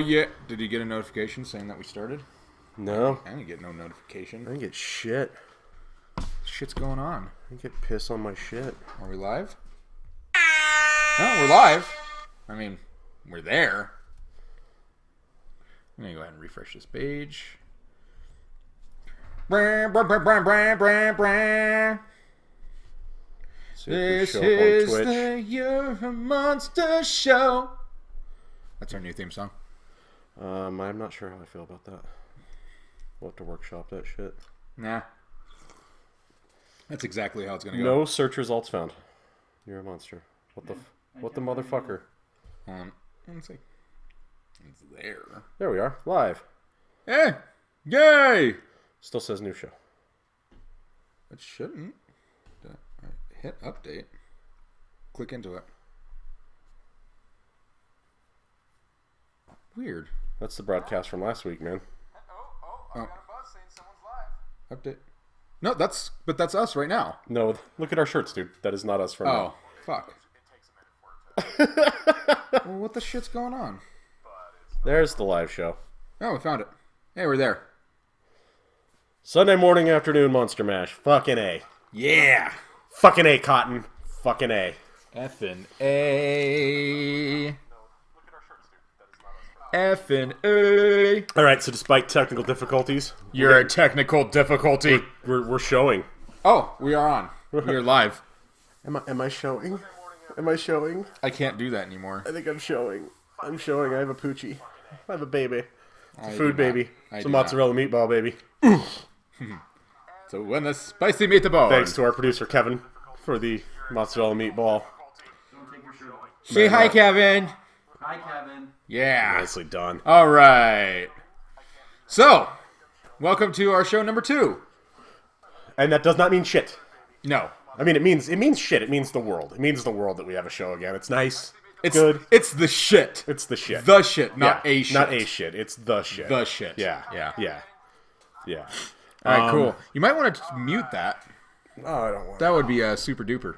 yeah. Did you get a notification saying that we started? No. I didn't get no notification. I didn't get shit. Shit's going on. I didn't get piss on my shit. Are we live? No, we're live. I mean, we're there. I'm going to go ahead and refresh this page. This is the You're a Monster Show. That's our new theme song. I'm not sure how I feel about that. We'll have to workshop that shit. Nah. That's exactly how it's going to go. No search results found. You're a monster. What the motherfucker? Let's see. It's there. There we are. Live. Hey! Yay! Still says new show. It shouldn't. Hit update. Click into it. Weird. That's the broadcast from last week, man. I got a buzz saying someone's live. Update. No, that's us right now. No, look at our shirts, dude. That is not us from now. Fuck. It takes a minute for it to... Well, what the shit's going on? There's the live show. Oh, we found it. Hey, we're there. Sunday morning, afternoon, Monster Mash. Fucking A. Yeah. Fucking A, Cotton. Fucking A. Effin' A. No, look at our shirts, dude. That is not us. Effin' A. All right, so despite technical difficulties... You're a technical difficulty. We're showing. Oh, we are on. We are live. Am I showing? Am I showing? I can't do that anymore. I think I'm showing. I'm showing. I have a poochie. I have a baby. It's a I food do not. baby. I It's do a not. mozzarella meatball baby. So when the spicy meatball. Thanks to our producer Kevin for the mozzarella meatball. Don't take your shirt off. Say hi, Kevin. Hi, Kevin. Yeah. Nicely done. All right. So, welcome to our show number 2. And that does not mean shit. No. I mean, it means shit. It means the world. It means the world that we have a show again. It's nice. It's good. It's the shit. It's the shit. The shit, not Yeah, a shit. Not a shit. It's the shit. The shit. Yeah. Yeah. Yeah. Yeah. All right, cool. You might want to mute that. Oh, I don't want. That would be super duper.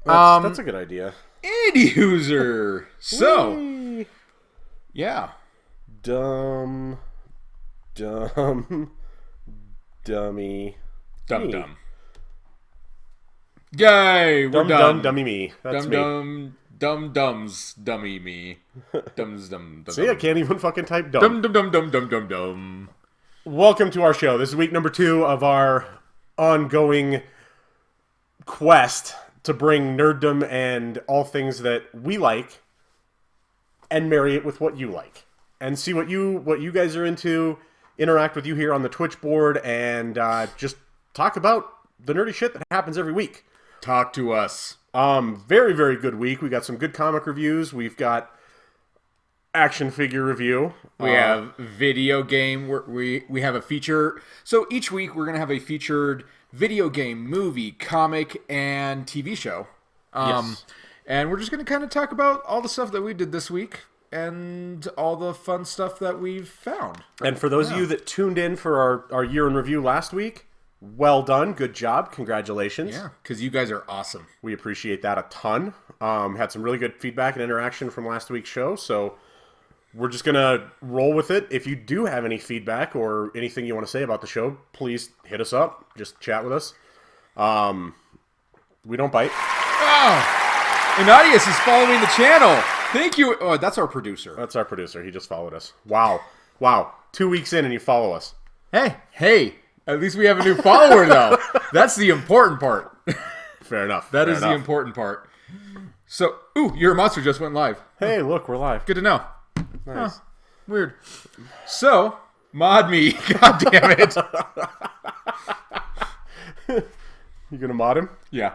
That's a good idea. Indie user. So, Whee! yeah. Dummy. Dum Me. dum. Yay, we're done. Dummy me. That's me. Dums, dummy me. Dums, dum. See, I can't even fucking type Dum, dum, dum, dum, dum, dum, dum. Welcome to our show. This is week number 2 of our ongoing quest to bring nerddom and all things that we like and marry it with what you like. And see what you guys are into, interact with you here on the Twitch board, and just talk about the nerdy shit that happens every week. Talk to us. Very, very good week. We got some good comic reviews. We've got action figure review. We have video game. We have a feature. So each week we're gonna have a featured video game, movie, comic, and TV show. Yes. And we're just gonna kind of talk about all the stuff that we did this week and all the fun stuff that we've found. And for those of you that tuned in for our year in review last week, well done. Good job. Congratulations. Yeah, because you guys are awesome. We appreciate that a ton. Had some really good feedback and interaction from last week's show, so we're just going to roll with it. If you do have any feedback or anything you want to say about the show, please hit us up. Just chat with us. We don't bite. Oh, Anadius is following the channel. Thank you. Oh, that's our producer. That's our producer. He just followed us. Wow. 2 weeks in and you follow us. Hey. At least we have a new follower, though. That's the important part. Fair enough. That Fair is the enough. important part. So, You're a Monster just went live. Hey, look, we're live. Good to know. Nice. Weird. So, mod me. God damn it. You gonna mod him? Yeah.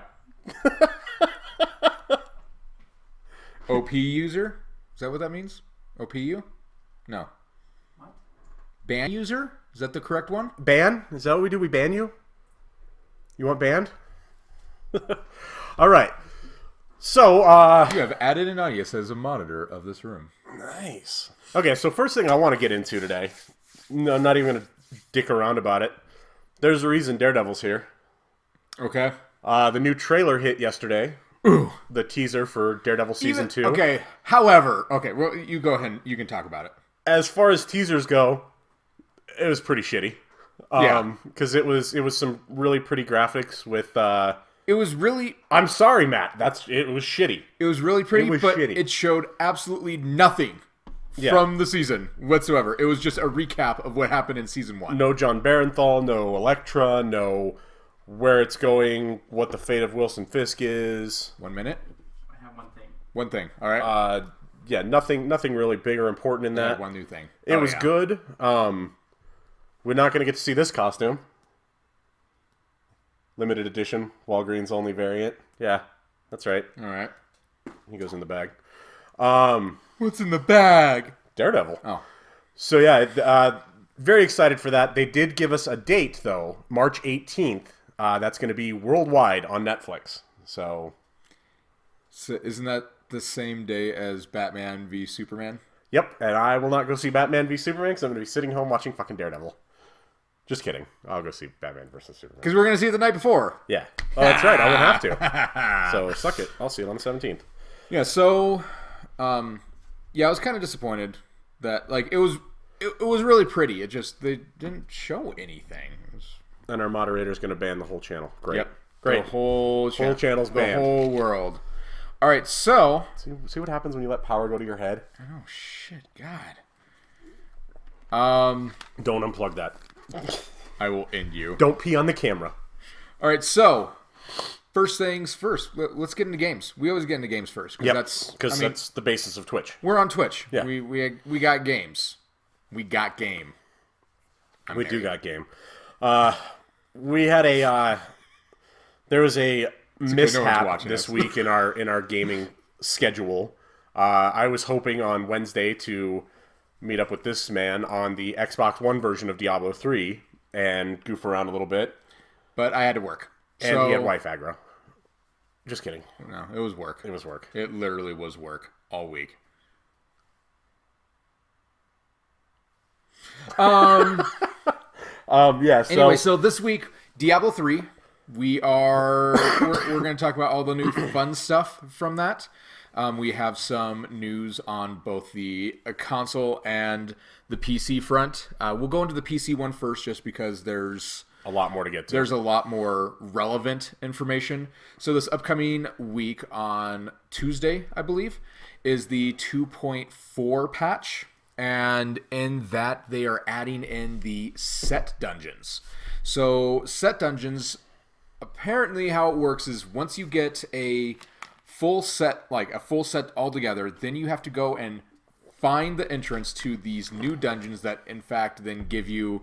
OP user? Is that what that means? OPU? No. What? Ban user? Is that the correct one? Ban? Is that what we do? We ban you? You want banned? All right. So, You have added Anadius as a monitor of this room. nice. Okay, so first thing I want to get into today, no, I'm not even going to dick around about it. There's a reason Daredevil's here. Okay. The new trailer hit yesterday. Ooh. The teaser for Daredevil Season 2. Okay, however, well, you go ahead and you can talk about it. as far as teasers go, it was pretty shitty. Yeah. Because it was some really pretty graphics with. It was really I'm sorry, Matt. It was shitty. pretty, It was but shitty. it showed absolutely nothing Yeah. from the season whatsoever. It was just a recap of what happened in season 1. No John Barenthal, no Elektra, no where it's going, what the fate of Wilson Fisk is. 1 minute. I have one thing. One thing. All right. Yeah, nothing really big or important in that. One new thing. It was good. We're not going to get to see this costume. Limited edition, Walgreens only variant. Yeah, that's right. All right. He goes in the bag. What's in the bag? Daredevil. Oh. So yeah, very excited for that. They did give us a date though, March 18th. That's going to be worldwide on Netflix. So, Isn't that the same day as Batman v Superman? yep. And I will not go see Batman v Superman because I'm going to be sitting home watching fucking Daredevil. Just kidding. I'll go see Batman versus Superman. Because we're going to see it the night before. Yeah. Oh, that's right. I won't have to. So suck it. I'll see it on the 17th. Yeah, so yeah, I was kind of disappointed that like it was really pretty. It just they didn't show anything. It was, And our moderator is going to ban the whole channel. Great. The Great. whole channel's the banned. whole world. All right, so See what happens when you let power go to your head? oh shit, God. Don't unplug that. I will end you. Don't pee on the camera. All right, so first things first. Let's get into games. We always get into games first Yep. that's Because that's the basis of Twitch. we're on Twitch. Yeah. We got games. We got game. We do got game. We had there was a mishap watching this us. week in our gaming schedule. I was hoping on Wednesday to meet up with this man on the Xbox One version of Diablo 3 and goof around a little bit. But I had to work. And so, he had wife aggro. Just kidding. No, it was work. It was work. It literally was work all week. Yeah, so Anyway, so this week, Diablo 3, we're going to talk about all the new fun stuff from that. We have some news on both the console and the PC front. We'll go into the PC one first just because there's a lot more to get to. a lot more relevant information. So this upcoming week on Tuesday, I believe, is the 2.4 patch. And in that, they are adding in the set dungeons. So set dungeons, apparently how it works is once you get a full set altogether, then you have to go and find the entrance to these new dungeons that in fact then give you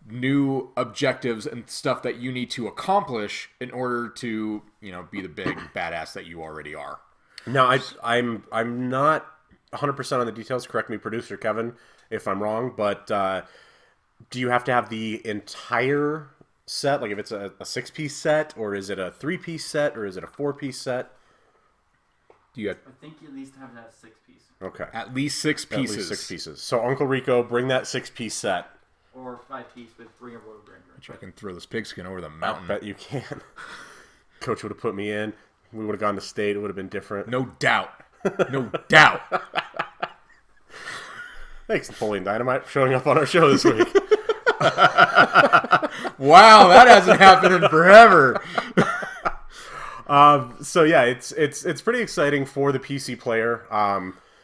new objectives and stuff that you need to accomplish in order to, be the big badass that you already are. Now, I'm not 100% on the details. Correct me, producer Kevin, if I'm wrong. But do you have to have the entire set? Like, if it's a 6-piece set, or is it a 3-piece set, or is it a 4-piece set? Do you have I think you at least have to have 6 pieces. Okay, at least 6 at pieces? least 6 pieces. So, Uncle Rico, bring that 6-piece set. Or 5 piece with Ring of Road Ranger. I can throw this pigskin over the I mountain. bet you can. Coach would have put me in. We would have gone to state. It would have been different. No doubt. No doubt. Thanks, Napoleon Dynamite, for showing up on our show this week. Wow, that hasn't happened in forever. So yeah, it's pretty exciting for the PC player.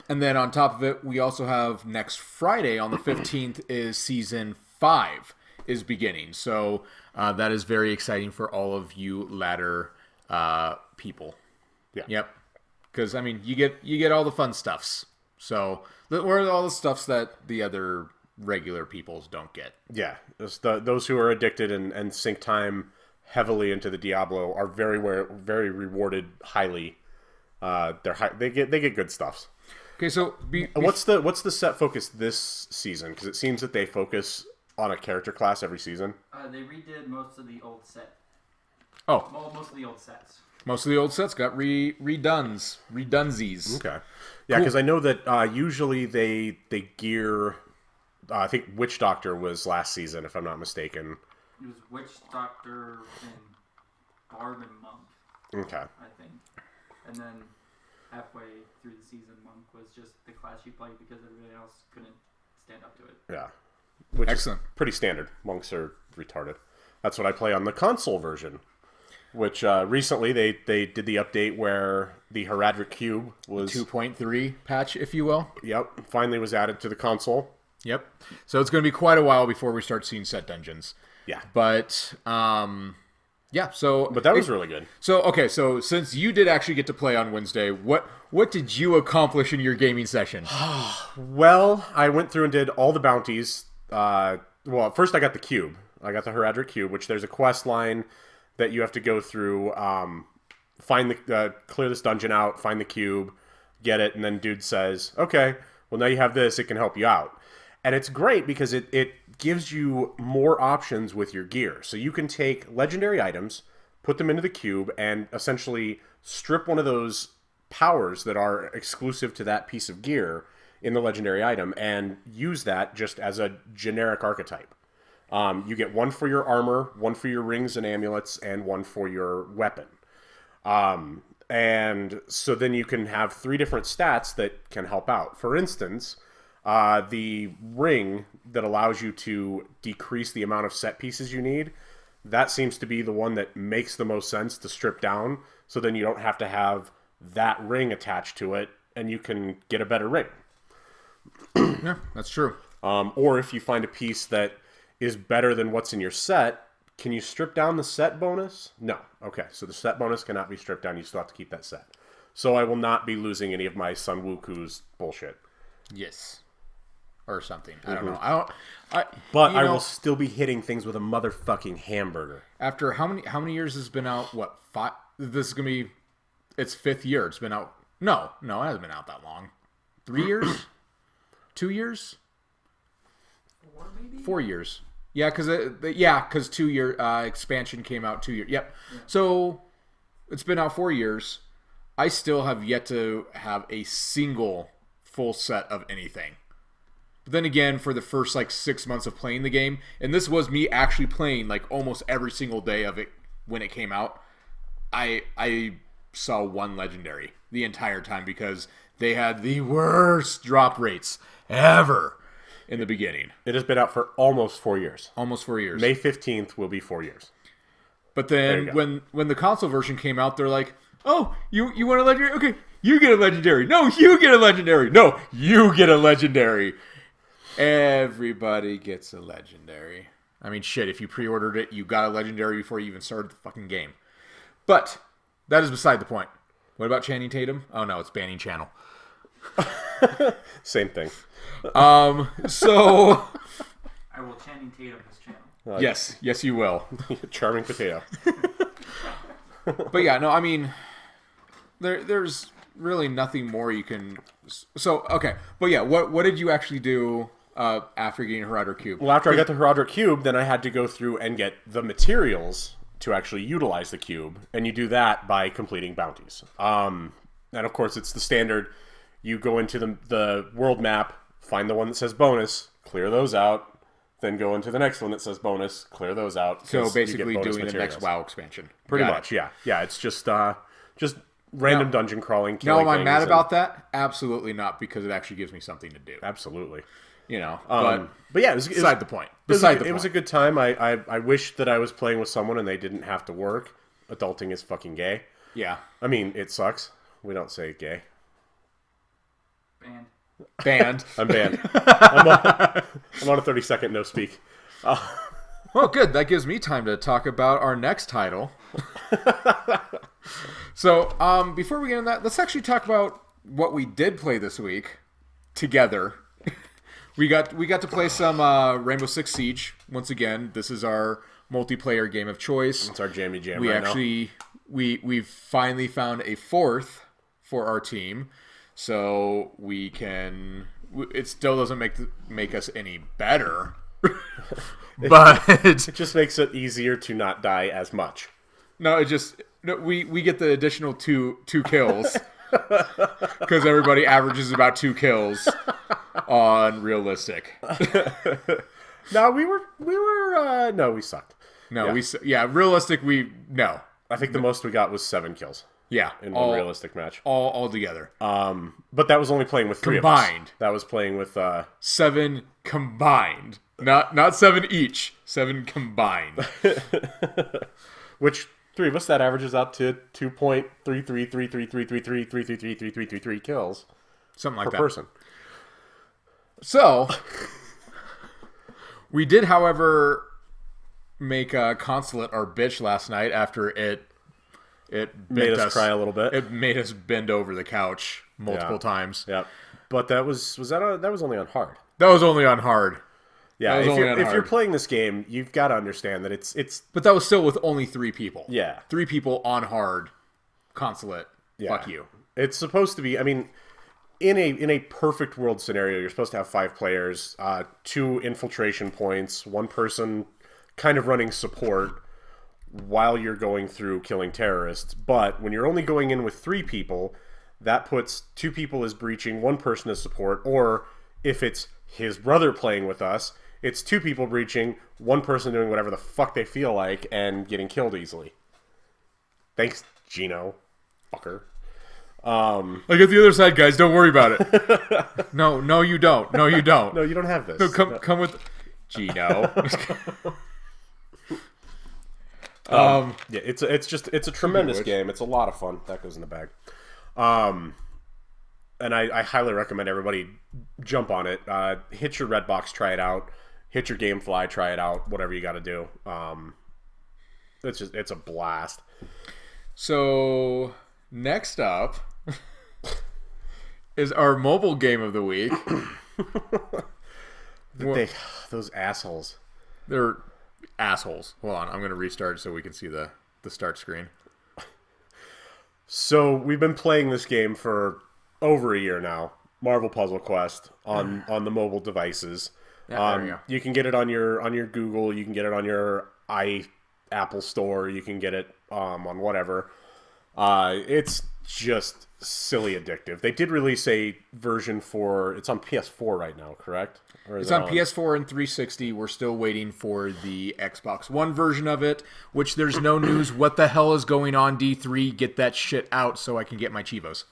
And then on top of it, we also have next Friday on the 15th is Season 5 is beginning. So that is very exciting for all of you ladder people. Yeah. Yep. Because, you get all the fun stuffs. So, where are all the stuffs that the other regular peoples don't get? Yeah, those who are addicted and sink time heavily into the Diablo are very rewarded highly. They get good stuffs. Okay, so What's the set focus this season? Because it seems that they focus on a character class every season. They redid most of the old set. oh, Well, most of the old sets. most of the old sets got redunsies. Okay. Yeah, because I know that usually they gear. I think Witch Doctor was last season, if I'm not mistaken. It was Witch Doctor and Barb and Monk, Okay. I think. And then halfway through the season, Monk was just the class you played because everybody else couldn't stand up to it. Yeah. Which Excellent. is pretty standard. Monks are retarded. That's what I play on the console version. Which recently they did the update where the Heradric Cube was 2.3 patch, if you will. Yep, finally was added to the console. Yep. So it's going to be quite a while before we start seeing set dungeons. Yeah. But yeah. So But that was really good. So okay. So since you did actually get to play on Wednesday, what did you accomplish in your gaming session? Well, I went through and did all the bounties. Well, first I got the cube. I got the Heradric Cube, which there's a quest line that you have to go through, find the clear this dungeon out, find the cube, get it, and then dude says, okay, well now you have this, it can help you out. And it's great because it gives you more options with your gear. So you can take legendary items, put them into the cube, and essentially strip one of those powers that are exclusive to that piece of gear in the legendary item and use that just as a generic archetype. You get one for your armor, one for your rings and amulets, and one for your weapon. And so then you can have 3 different stats that can help out. For instance, the ring that allows you to decrease the amount of set pieces you need, that seems to be the one that makes the most sense to strip down, so then you don't have to have that ring attached to it, and you can get a better ring. Yeah, that's true. Or if you find a piece that is better than what's in your set, can you strip down the set bonus? No. Okay, so the set bonus cannot be stripped down. You still have to keep that set. So I will not be losing any of my Sun Wuku's bullshit. Yes. Or something. I Mm-hmm. don't know. But you I know, will still be hitting things with a motherfucking hamburger. After how many years has it been out? What, 5? This is gonna be its 5th year. It's been out. No, it hasn't been out that long. 3 years? 2 years? 4 maybe? 4 years. Yeah, because 2 year expansion came out 2 years. Yep. Yeah. So it's been out 4 years. I still have yet to have a single full set of anything. But then again, for the first 6 months of playing the game, and this was me actually playing almost every single day of it when it came out, I saw one legendary the entire time because they had the worst drop rates ever in the beginning. It has been out for almost 4 years. Almost 4 years. May 15th will be 4 years. But then when the console version came out, they're like, oh, you want a legendary? Okay, you get a legendary. No, you get a legendary. No, you get a legendary. Everybody gets a legendary. I mean, shit, if you pre-ordered it, you got a legendary before you even started the fucking game. But that is beside the point. What about Channing Tatum? Oh no, it's banning channel. Same thing. So I will Channing Tatum his channel. yes, you will. Charming potato. But yeah, no, I mean, there's really nothing more you can. So okay, but yeah, what did you actually do after getting Heradric Cube? Well, after I got the Heradric Cube, then I had to go through and get the materials to actually utilize the cube, and you do that by completing bounties. And of course, it's the standard. You go into the world map, find the one that says bonus, clear those out, then go into the next one that says bonus, clear those out. So 'cause you basically get bonus doing the materials. next WoW expansion. Pretty Got much, it. yeah. It's just random dungeon crawling. Now, am I killing mad things, about that? Absolutely not, because it actually gives me something to do. Absolutely. You know, But yeah, it was beside the point. It was, Beside the it was a point. good time. I wish that I was playing with someone and they didn't have to work. Adulting is fucking gay. Yeah. I mean, it sucks. We don't say gay. Banned. Banned. I'm banned. I'm on a 30-second no speak. Well, good. That gives me time to talk about our next title. So, before we get into that, let's actually talk about what we did play this week together. We got to play some Rainbow Six Siege once again. This is our multiplayer game of choice. It's our jammy jam We right actually we finally found a 4th for our team, so we can. It still doesn't make us any better, but now. It just makes it easier to not die as much. no, we get the additional two kills because everybody averages about 2 kills on realistic. No, we sucked. No, realistic no. I think the most we got was 7 kills. Yeah, in one realistic match. all together. But that was only playing with 3 Combined. of us. That was playing with 7 combined, not 7 each. 7 combined. which 3 of us that averages out to 2.33333333333333 kills Something like per that. person. So, we did, however, make Consulate our bitch last night after it Made bent us cry a little bit. It made us bend over the couch multiple times. Yeah, but that was only on hard. That was only on hard. Yeah, That was if only you're, on if you're hard. playing this game, you've got to understand that it's But that was still with only 3 people. Yeah. 3 people on hard. Consulate. yeah. Fuck you. It's supposed to be. I mean, in a perfect world scenario, you're supposed to have 5 players, 2 infiltration points, 1 person kind of running support while you're going through killing terrorists. But when you're only going in with 3 people, that puts 2 people as breaching, 1 person as support, or if it's his brother playing with us, it's 2 people breaching, 1 person doing whatever the fuck they feel like and getting killed easily. Thanks, Gino. Fucker. I get the other side, guys. Don't worry about it. No, you don't. No, you don't. No, you don't have this. No, come with Gino. Yeah, it's a tremendous game. It's a lot of fun. That goes in the bag. And I highly recommend everybody jump on it. Hit your Redbox, try it out. Hit your GameFly, try it out. Whatever you got to do. It's a blast. So next up is our mobile game of the week. Those assholes. They're assholes. Hold on, I'm gonna restart so we can see the start screen. So we've been playing this game for over a year now. Marvel Puzzle Quest on the mobile devices. Yeah, there you go. You can get it on your Google. You can get it on your Apple Store. You can get it on whatever. It's just silly addictive. They did release a version for it's on PS4 right now, correct? Or is It's it on PS4 and 360. We're still waiting for the Xbox One version of it, which there's no news. What the hell is going on, D3? Get that shit out so I can get my Chivos.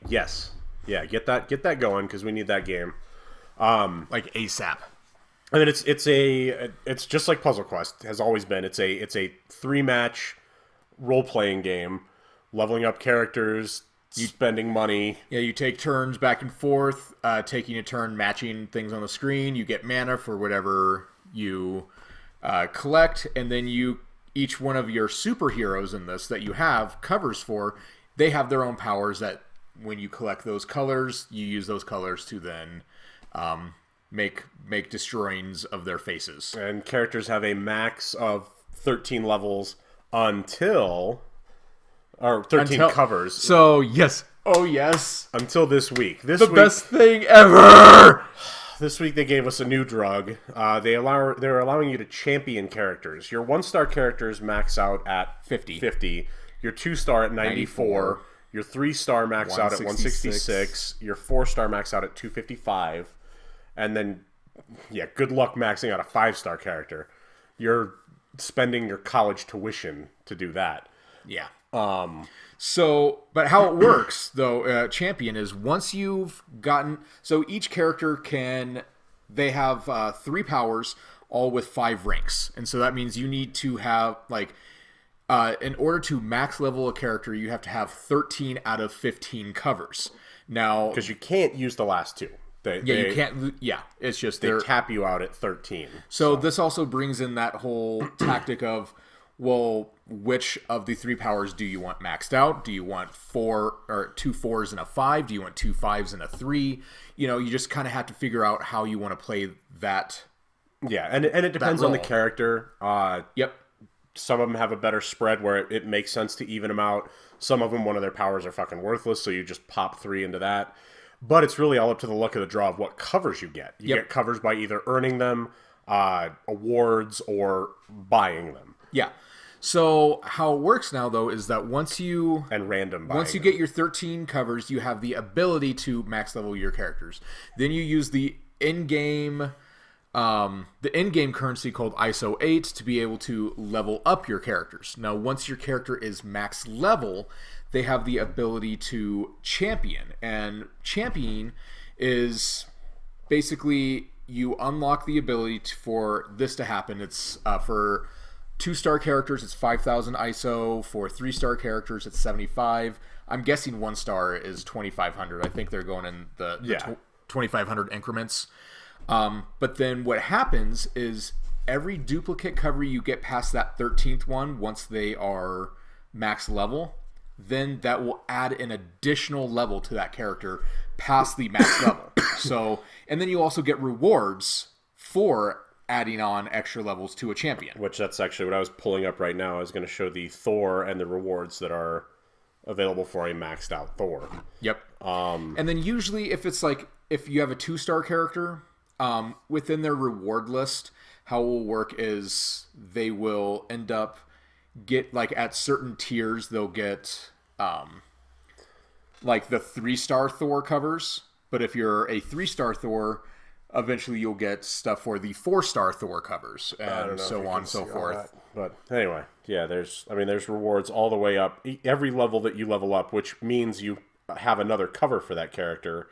Yes. Yeah, get that going because we need that game. Like ASAP. I mean, it's just like Puzzle Quest has always been. It's a 3-match role playing game, leveling up characters, spending money. Yeah, you take turns back and forth, taking a turn matching things on the screen. You get mana for whatever you collect, and then each one of your superheroes in this that you have covers for, they have their own powers that when you collect those colors, you use those colors to then make destroyings of their faces. And characters have a max of 13 levels until 13 covers So yes, oh yes, until this week. the best thing ever. This week they gave us a new drug. They're allowing you to champion characters. Your 1-star characters max out at 50. Your 2-star at 94. Your 3-star max out at 166. Your 4-star max out at 255. And then, yeah, good luck maxing out a 5-star character. You're spending your college tuition to do that. Yeah. So, but how it works though, champion is once you've gotten, so each character they have 3 powers, all with 5 ranks, and so that means you need to have in order to max level a character, you have to have 13 out of 15 covers. Now, Because you can't use the last 2. you can't. Yeah, it's just They tap you out at 13. So this also brings in that whole tactic of, well, which of the 3 powers do you want maxed out? Do you want 4 or 2 4s and a 5? Do you want 2 5s and a 3? You know, you just kind of have to figure out how you want to play that. Yeah, and it depends on the role. character. Yep. Some of them have a better spread where it makes sense to even them out. Some of them, one of their powers are fucking worthless, so you just pop 3 into that. But it's really all up to the luck of the draw of what covers you get. You get covers by either earning them, awards, or buying them. Yeah. So how it works now, though, is that once you Random buying Once you them. get your 13 covers, you have the ability to max level your characters. Then you use the in-game the in-game currency called ISO 8 to be able to level up your characters. Now, once your character is max level, they have the ability to champion. And championing is basically you unlock the ability for this to happen. It's for 2-star characters, it's 5,000 ISO. For 3-star characters, it's 75. I'm guessing 1-star is 2,500. I think they're going in the 2,500 increments. But then what happens is every duplicate cover you get past that 13th one, once they are max level, then that will add an additional level to that character past the max level. So, and then you also get rewards for adding on extra levels to a champion. Which that's actually what I was pulling up right now. I was going to show the Thor and the rewards that are available for a maxed out Thor. Yep. And then usually if it's like, if you have a 2-star character, within their reward list, how it will work is they will end up get like at certain tiers, they'll get like the 3-star Thor covers. But if you're a 3-star Thor, eventually you'll get stuff for the 4-star Thor covers, and so on and so forth. But anyway, yeah, there's rewards all the way up. Every level that you level up, which means you have another cover for that character,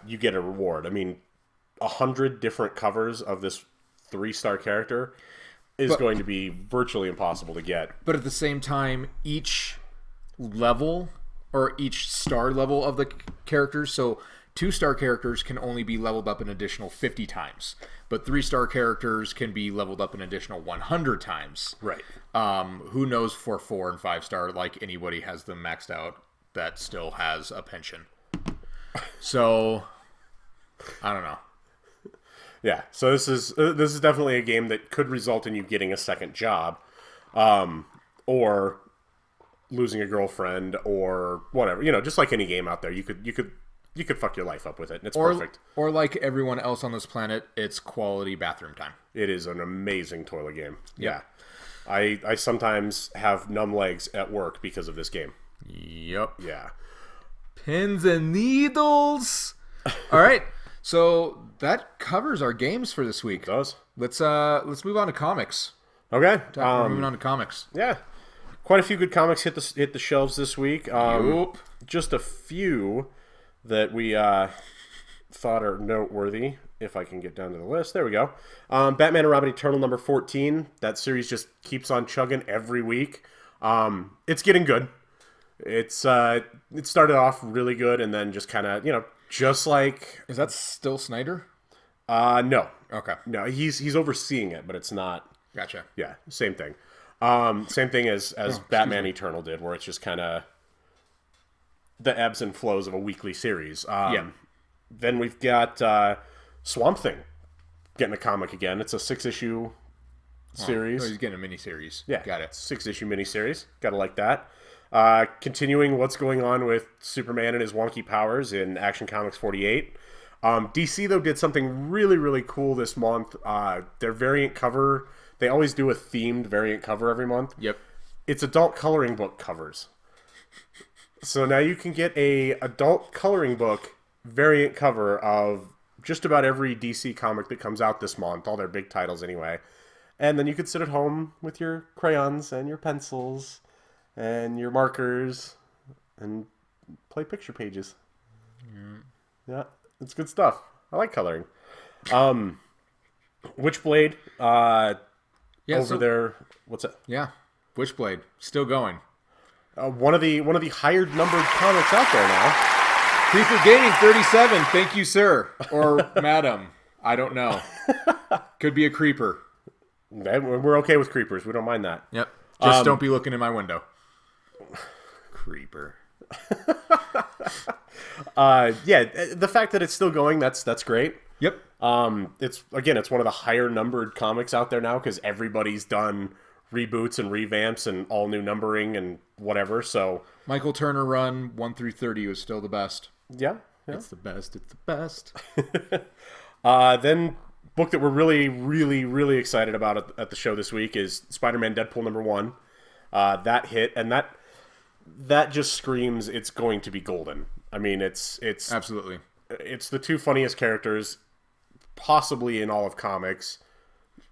you get a reward. I mean, 100 different covers of this 3-star character is going to be virtually impossible to get. But at the same time, each level or each star level of the characters, so 2-star characters can only be leveled up an additional 50 times, but 3-star characters can be leveled up an additional 100 times. Right. Who knows for 4 and 5-star, like anybody has them maxed out that still has a pension. So, I don't know. Yeah, so this is definitely a game that could result in you getting a second job, or losing a girlfriend, or whatever. Just like any game out there, you could fuck your life up with it, and it's perfect. Or like everyone else on this planet, it's quality bathroom time. It is an amazing toilet game. Yep. Yeah, I sometimes have numb legs at work because of this game. Yep. Yeah. Pins and needles. All right. So that covers our games for this week. It does. Let's move on to comics. Okay. We're moving on to comics. Yeah. Quite a few good comics hit the shelves this week. Just a few that we thought are noteworthy. If I can get down to the list. There we go. Batman and Robin Eternal number 14. That series just keeps on chugging every week. It's getting good. It started off really good and then just kind of, just like... Is that still Snyder? No. Okay. No, he's overseeing it, but it's not... Gotcha. Yeah, same thing. Same thing as Batman Eternal did, where it's just kind of the ebbs and flows of a weekly series. Then we've got Swamp Thing getting a comic again. It's a 6-issue series. Oh, he's getting a mini-series. Yeah, Got it. 6-issue miniseries. Gotta like that. Continuing what's going on with Superman and his wonky powers in Action Comics 48. DC, though, did something really, really cool this month. Their variant cover, they always do a themed variant cover every month. Yep. It's adult coloring book covers. So now you can get a adult coloring book variant cover of just about every DC comic that comes out this month, all their big titles anyway. And then you could sit at home with your crayons and your pencils and your markers and play picture pages. Yeah, it's good stuff. I like coloring. Witchblade, there. What's that? Yeah. Witchblade, still going. One of the higher numbered comics out there now. Creeper Gaming 37, thank you, sir. Or madam. I don't know. Could be a creeper. We're okay with creepers. We don't mind that. Yep. Just don't be looking in my window. Creeper. The fact that it's still going, that's great. Yep. It's one of the higher numbered comics out there now because everybody's done reboots and revamps and all new numbering and whatever. So Michael Turner run 1 through 30 was still the best. Yeah. It's the best. It's the best. Then book that we're really, really, really excited about at the show this week is Spider-Man Deadpool number 1. That hit, and that just screams it's going to be golden. I mean, it's absolutely. It's the two funniest characters possibly in all of comics.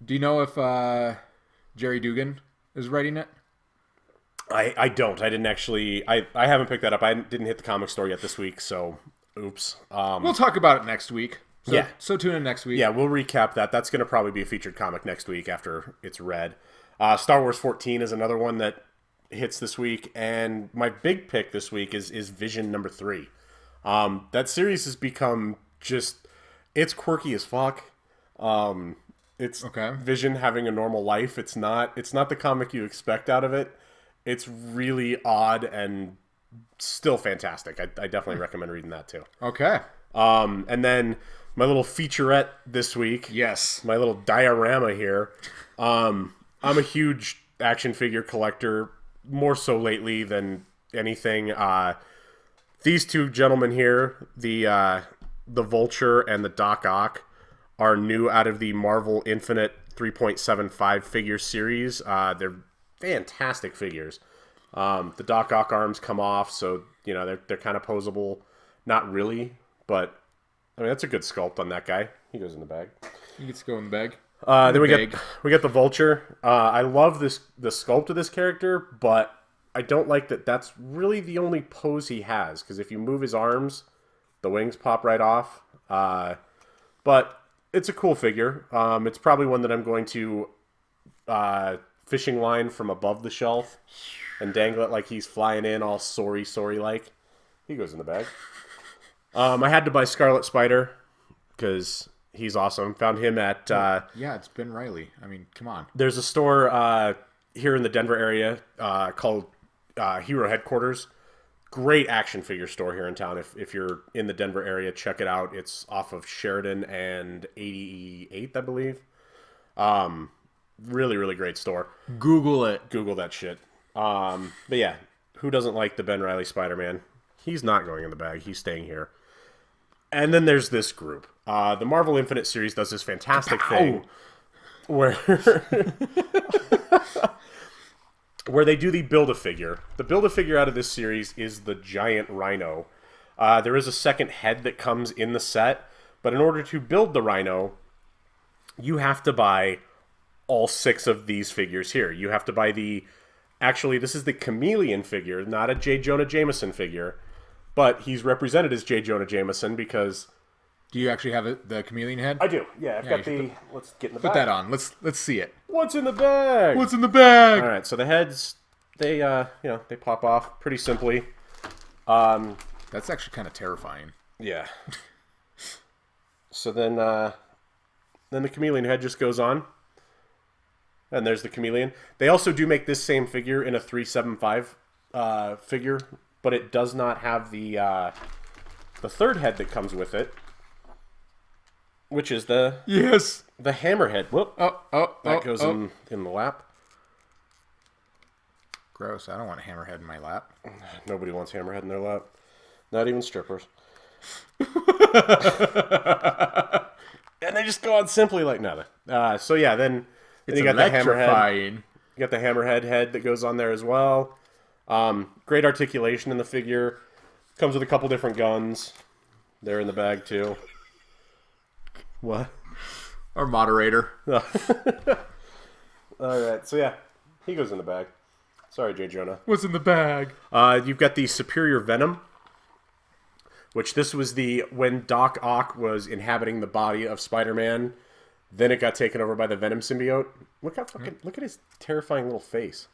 Do you know if Jerry Dugan is writing it? I don't. I didn't actually. I haven't picked that up. I didn't hit the comic store yet this week, so oops. We'll talk about it next week. So, Yeah. So tune in next week. Yeah, we'll recap that. That's going to probably be a featured comic next week after it's read. Star Wars 14 is another one that hits this week, and my big pick this week is Vision number 3. That series has become just, it's quirky as fuck. It's Okay. Vision having a normal life. It's not the comic you expect out of it. It's really odd and still fantastic. I definitely recommend reading that too. Okay. And then my little featurette this week. Yes. My little diorama here. I'm a huge action figure collector, more so lately than anything. These two gentlemen here, the Vulture and the Doc Ock, are new out of the Marvel Infinite 3.75 figure series. They're fantastic figures. The Doc Ock arms come off, so you know they're kind of posable. Not really, but I mean that's a good sculpt on that guy. He goes in the bag. You get to go in the bag. Then we Bag. get the Vulture. I love the sculpt of this character, but I don't like that. That's really the only pose he has, because if you move his arms, the wings pop right off. But it's a cool figure. It's probably one that I'm going to fishing line from above the shelf and dangle it like he's flying in, all sorry like. He goes in the bag. I had to buy Scarlet Spider because he's awesome. Found him at Yeah, it's Ben Riley. I mean, come on. there's a store here in the Denver area called Hero Headquarters. Great action figure store here in town. If you're in the Denver area, check it out. It's off of Sheridan and 88th, I believe. Really, really great store. Google it. Google that shit. But yeah, who doesn't like the Ben Riley Spider-Man? He's not going in the bag. He's staying here. And then there's this group. The Marvel Infinite series does this fantastic thing where where they do the Build-A-Figure. The Build-A-Figure out of this series is the giant Rhino. There is a second head that comes in the set, but in order to build the Rhino, you have to buy all 6 of these figures here. You have to buy actually, this is the Chameleon figure, not a J. Jonah Jameson figure, but he's represented as J. Jonah Jameson because... Do you actually have it, the chameleon head? I do. Yeah, I've got you let's get in the Put bag. that on. Let's see it. What's in the bag? What's in the bag? All right, so the heads, they they pop off pretty simply. That's actually kind of terrifying. Yeah. So then the chameleon head just goes on. And there's the chameleon. They also do make this same figure in a 375 figure, but it does not have the third head that comes with it, which is the Yes. hammerhead. Whoop. That goes oh. in the lap. Gross. I don't want a hammerhead in my lap. Nobody wants hammerhead in their lap. Not even strippers. And they just go on simply like nothing. So yeah, then you got the hammerhead. electrifying. You got the hammerhead head that goes on there as well. Great articulation in the figure. Comes with a couple different guns. They're in the bag too. What? Our moderator. All right. So yeah, he goes in the bag. Sorry, J. Jonah. What's in the bag? You've got the Superior Venom, which this was when Doc Ock was inhabiting the body of Spider-Man. Then it got taken over by the Venom symbiote. Look at his terrifying little face.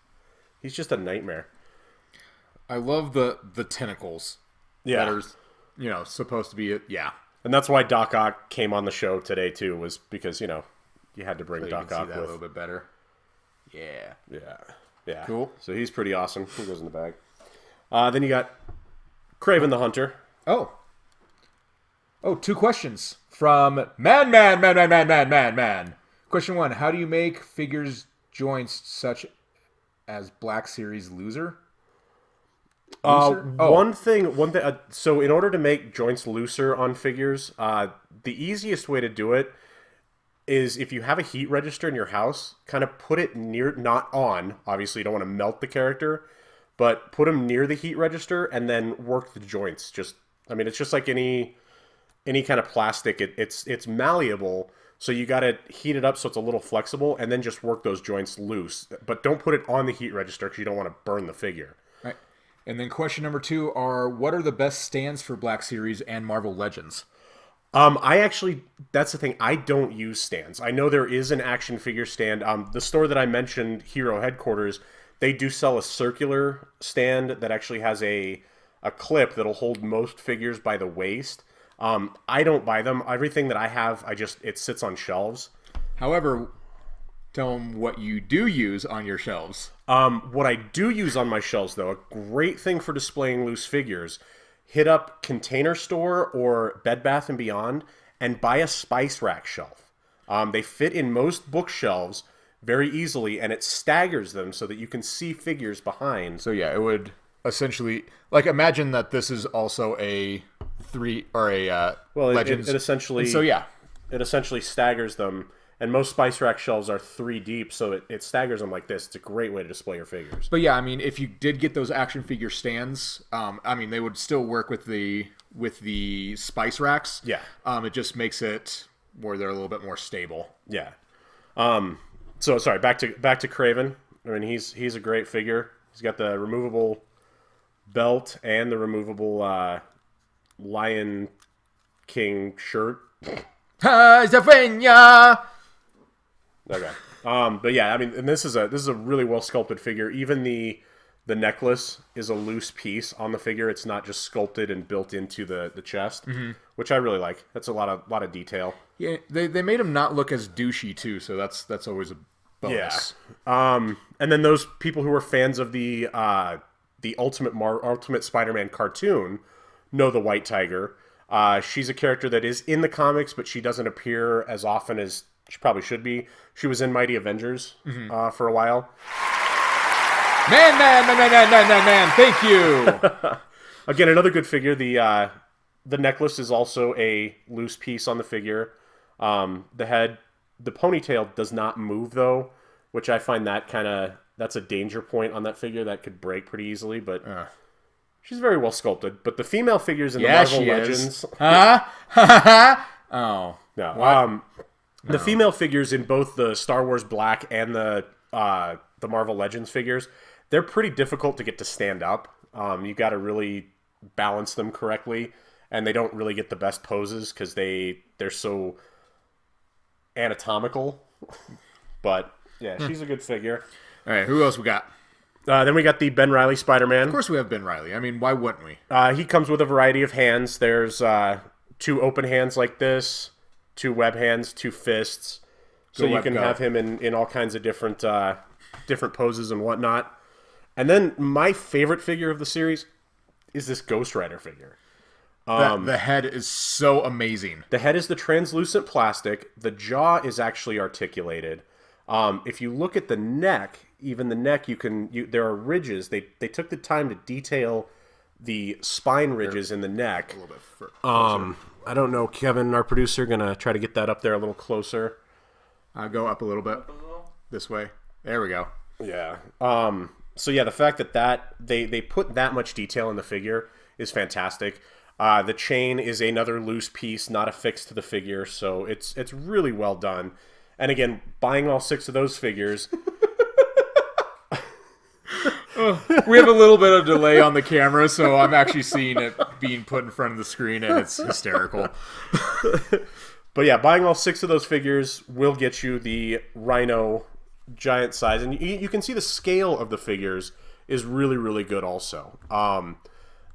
He's just a nightmare. I love the tentacles. Yeah. That are, supposed to be yeah. And that's why Doc Ock came on the show today too, was because, you had to bring So you Doc can see Ock that a with. little bit better. Yeah. Yeah. Cool. So he's pretty awesome. He goes in the bag. Then you got Kraven the Hunter. Oh, 2 questions from Man. Question 1: How do you make figures joints such as Black Series Loser? Looser? One thing. So in order to make joints looser on figures, the easiest way to do it is if you have a heat register in your house, kind of put it near, not on. Obviously, you don't want to melt the character, but put them near the heat register and then work the joints. It's just like any any kind of plastic, it's malleable. So you got to heat it up so it's a little flexible, and then just work those joints loose. But don't put it on the heat register because you don't want to burn the figure. Right. And then question number 2 are, what are the best stands for Black Series and Marvel Legends? That's the thing. I don't use stands. I know there is an action figure stand. The store that I mentioned, Hero Headquarters, they do sell a circular stand that actually has a clip that'll hold most figures by the waist. I don't buy them. Everything that I have, it sits on shelves. However, tell them what you do use on your shelves. What I do use on my shelves, though, a great thing for displaying loose figures, hit up Container Store or Bed Bath & Beyond and buy a Spice Rack shelf. They fit in most bookshelves very easily, and it staggers them so that you can see figures behind. So yeah, it would essentially, like, imagine that this is also a Legends. It essentially And so yeah, it essentially staggers them. And most Spice Rack shelves are 3 deep, so it staggers them like this. It's a great way to display your figures. but yeah, I mean, if you did get those action figure stands, I mean, they would still work with the spice racks. Yeah. It just makes it where they're a little bit more stable. Yeah. So sorry, back to Kraven. I mean, he's a great figure. He's got the removable belt and the removable Lion King shirt. Zafrenia! Okay. But yeah, I mean, and this is a really well sculpted figure. Even the necklace is a loose piece on the figure. It's not just sculpted and built into the chest, which I really like. That's a lot of detail. Yeah, they made him not look as douchey too, so that's always a bonus. Yeah. And then those people who are fans of the Ultimate Spider-Man cartoon know the White Tiger. She's a character that is in the comics, but she doesn't appear as often as she probably should be. She was in Mighty Avengers for a while. Man, thank you. Again, another good figure. The necklace is also a loose piece on the figure. The head, the ponytail does not move though, which I find that's a danger point on that figure that could break pretty easily. But she's very well sculpted. But the female figures in the Marvel Legends, Oh no, the female figures in both the Star Wars Black and the Marvel Legends figures, they're pretty difficult to get to stand up. You got to really balance them correctly, and they don't really get the best poses because they're so anatomical. But yeah, she's a good figure. All right, who else we got? Then we got the Ben Reilly Spider-Man. Of course, we have Ben Reilly. I mean, why wouldn't we? He comes with a variety of hands. There's 2 open hands like this, 2 web hands, 2 fists. So you can have him in all kinds of different poses and whatnot. And then my favorite figure of the series is this Ghost Rider figure. The head is so amazing. The head is the translucent plastic. The jaw is actually articulated. If you look at the neck, even the neck, there are ridges. They took the time to detail the spine ridges in the neck. A little bit I don't know, Kevin, our producer, gonna try to get that up there a little closer. Go up a little bit this way. There we go. Yeah. So yeah, the fact that they put that much detail in the figure is fantastic. The chain is another loose piece, not affixed to the figure, so it's really well done. And again, buying all 6 of those figures. We have a little bit of delay on the camera, so I'm actually seeing it being put in front of the screen, and it's hysterical. But yeah, buying all 6 of those figures will get you the Rhino giant size, and you can see the scale of the figures is really, really good also.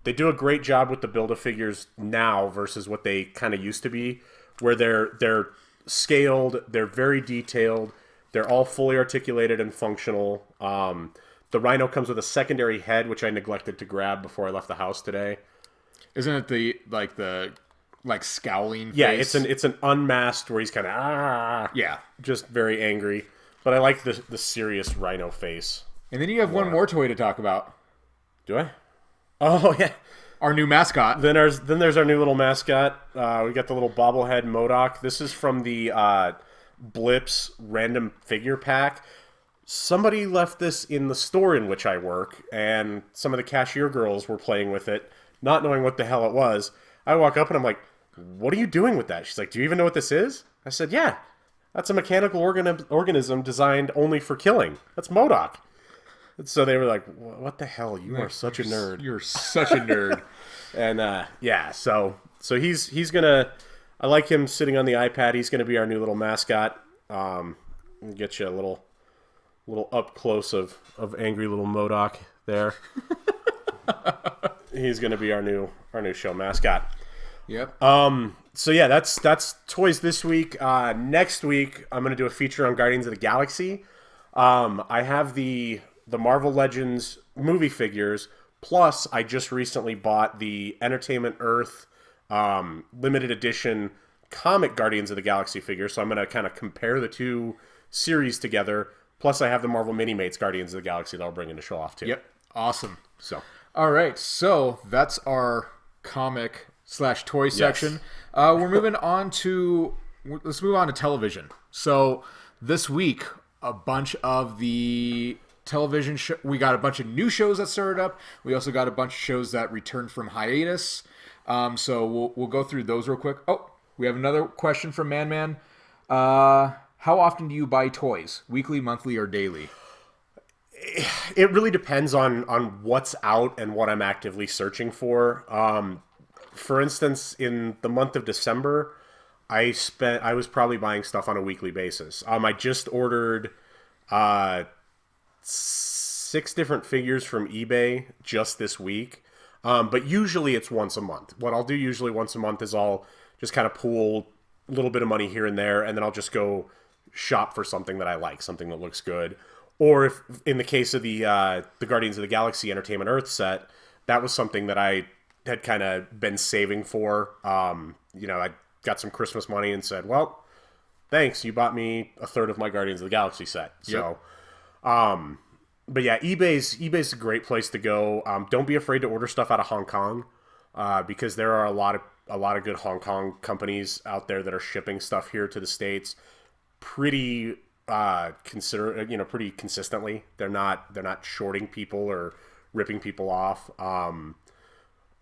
They do a great job with the Build-A-Figures now versus what they kind of used to be, where they're scaled, they're very detailed, they're all fully articulated and functional. The Rhino comes with a secondary head, which I neglected to grab before I left the house today. Isn't it the scowling face? Yeah, it's an unmasked where he's kind of Yeah. just very angry. But I like the serious Rhino face. And then you have one more toy to talk about. Do I? Oh yeah. Our new mascot. Then there's our new little mascot. We got the little bobblehead MODOK. This is from the Blips random figure pack. Somebody left this in the store in which I work, and some of the cashier girls were playing with it, not knowing what the hell it was. I walk up and I'm like, what are you doing with that? She's like, do you even know what this is? I said, yeah, that's a mechanical organism designed only for killing. That's MODOK. And so they were like, what the hell? You are such a nerd. You're such a nerd. And yeah, so he's gonna. I like him sitting on the iPad. He's gonna be our new little mascot. Get you a little up close of angry little MODOK there. He's gonna be our new show mascot. Yep. So yeah, that's toys this week. Next week I'm gonna do a feature on Guardians of the Galaxy. I have the Marvel Legends movie figures. Plus, I just recently bought the Entertainment Earth limited edition comic Guardians of the Galaxy figure. So I'm going to kind of compare the two series together. Plus, I have the Marvel Mini-Mates Guardians of the Galaxy that I'll bring in to show off too. Yep. Awesome. So, all right. So that's our comic/toy section. We're moving on to let's move on to television. So this week, a bunch of the television we got a bunch of new shows that started up. We also got a bunch of shows that returned from hiatus. So we'll go through those real quick. Oh, we have another question from Man. How often do you buy toys? Weekly, monthly, or daily? it really depends on what's out and what I'm actively searching for. For instance, in the month of December, I was probably buying stuff on a weekly basis. I just ordered 6 different figures from eBay just this week. But usually it's once a month. What I'll do usually once a month is I'll just kind of pool a little bit of money here and there, and then I'll just go shop for something that I like, something that looks good. Or if in the case of the Guardians of the Galaxy Entertainment Earth set, that was something that I had kind of been saving for. I got some Christmas money and said, well, thanks, you bought me a third of my Guardians of the Galaxy set. So, but yeah, eBay's a great place to go. Don't be afraid to order stuff out of Hong Kong, because there are a lot of good Hong Kong companies out there that are shipping stuff here to the States pretty pretty consistently. They're not shorting people or ripping people off.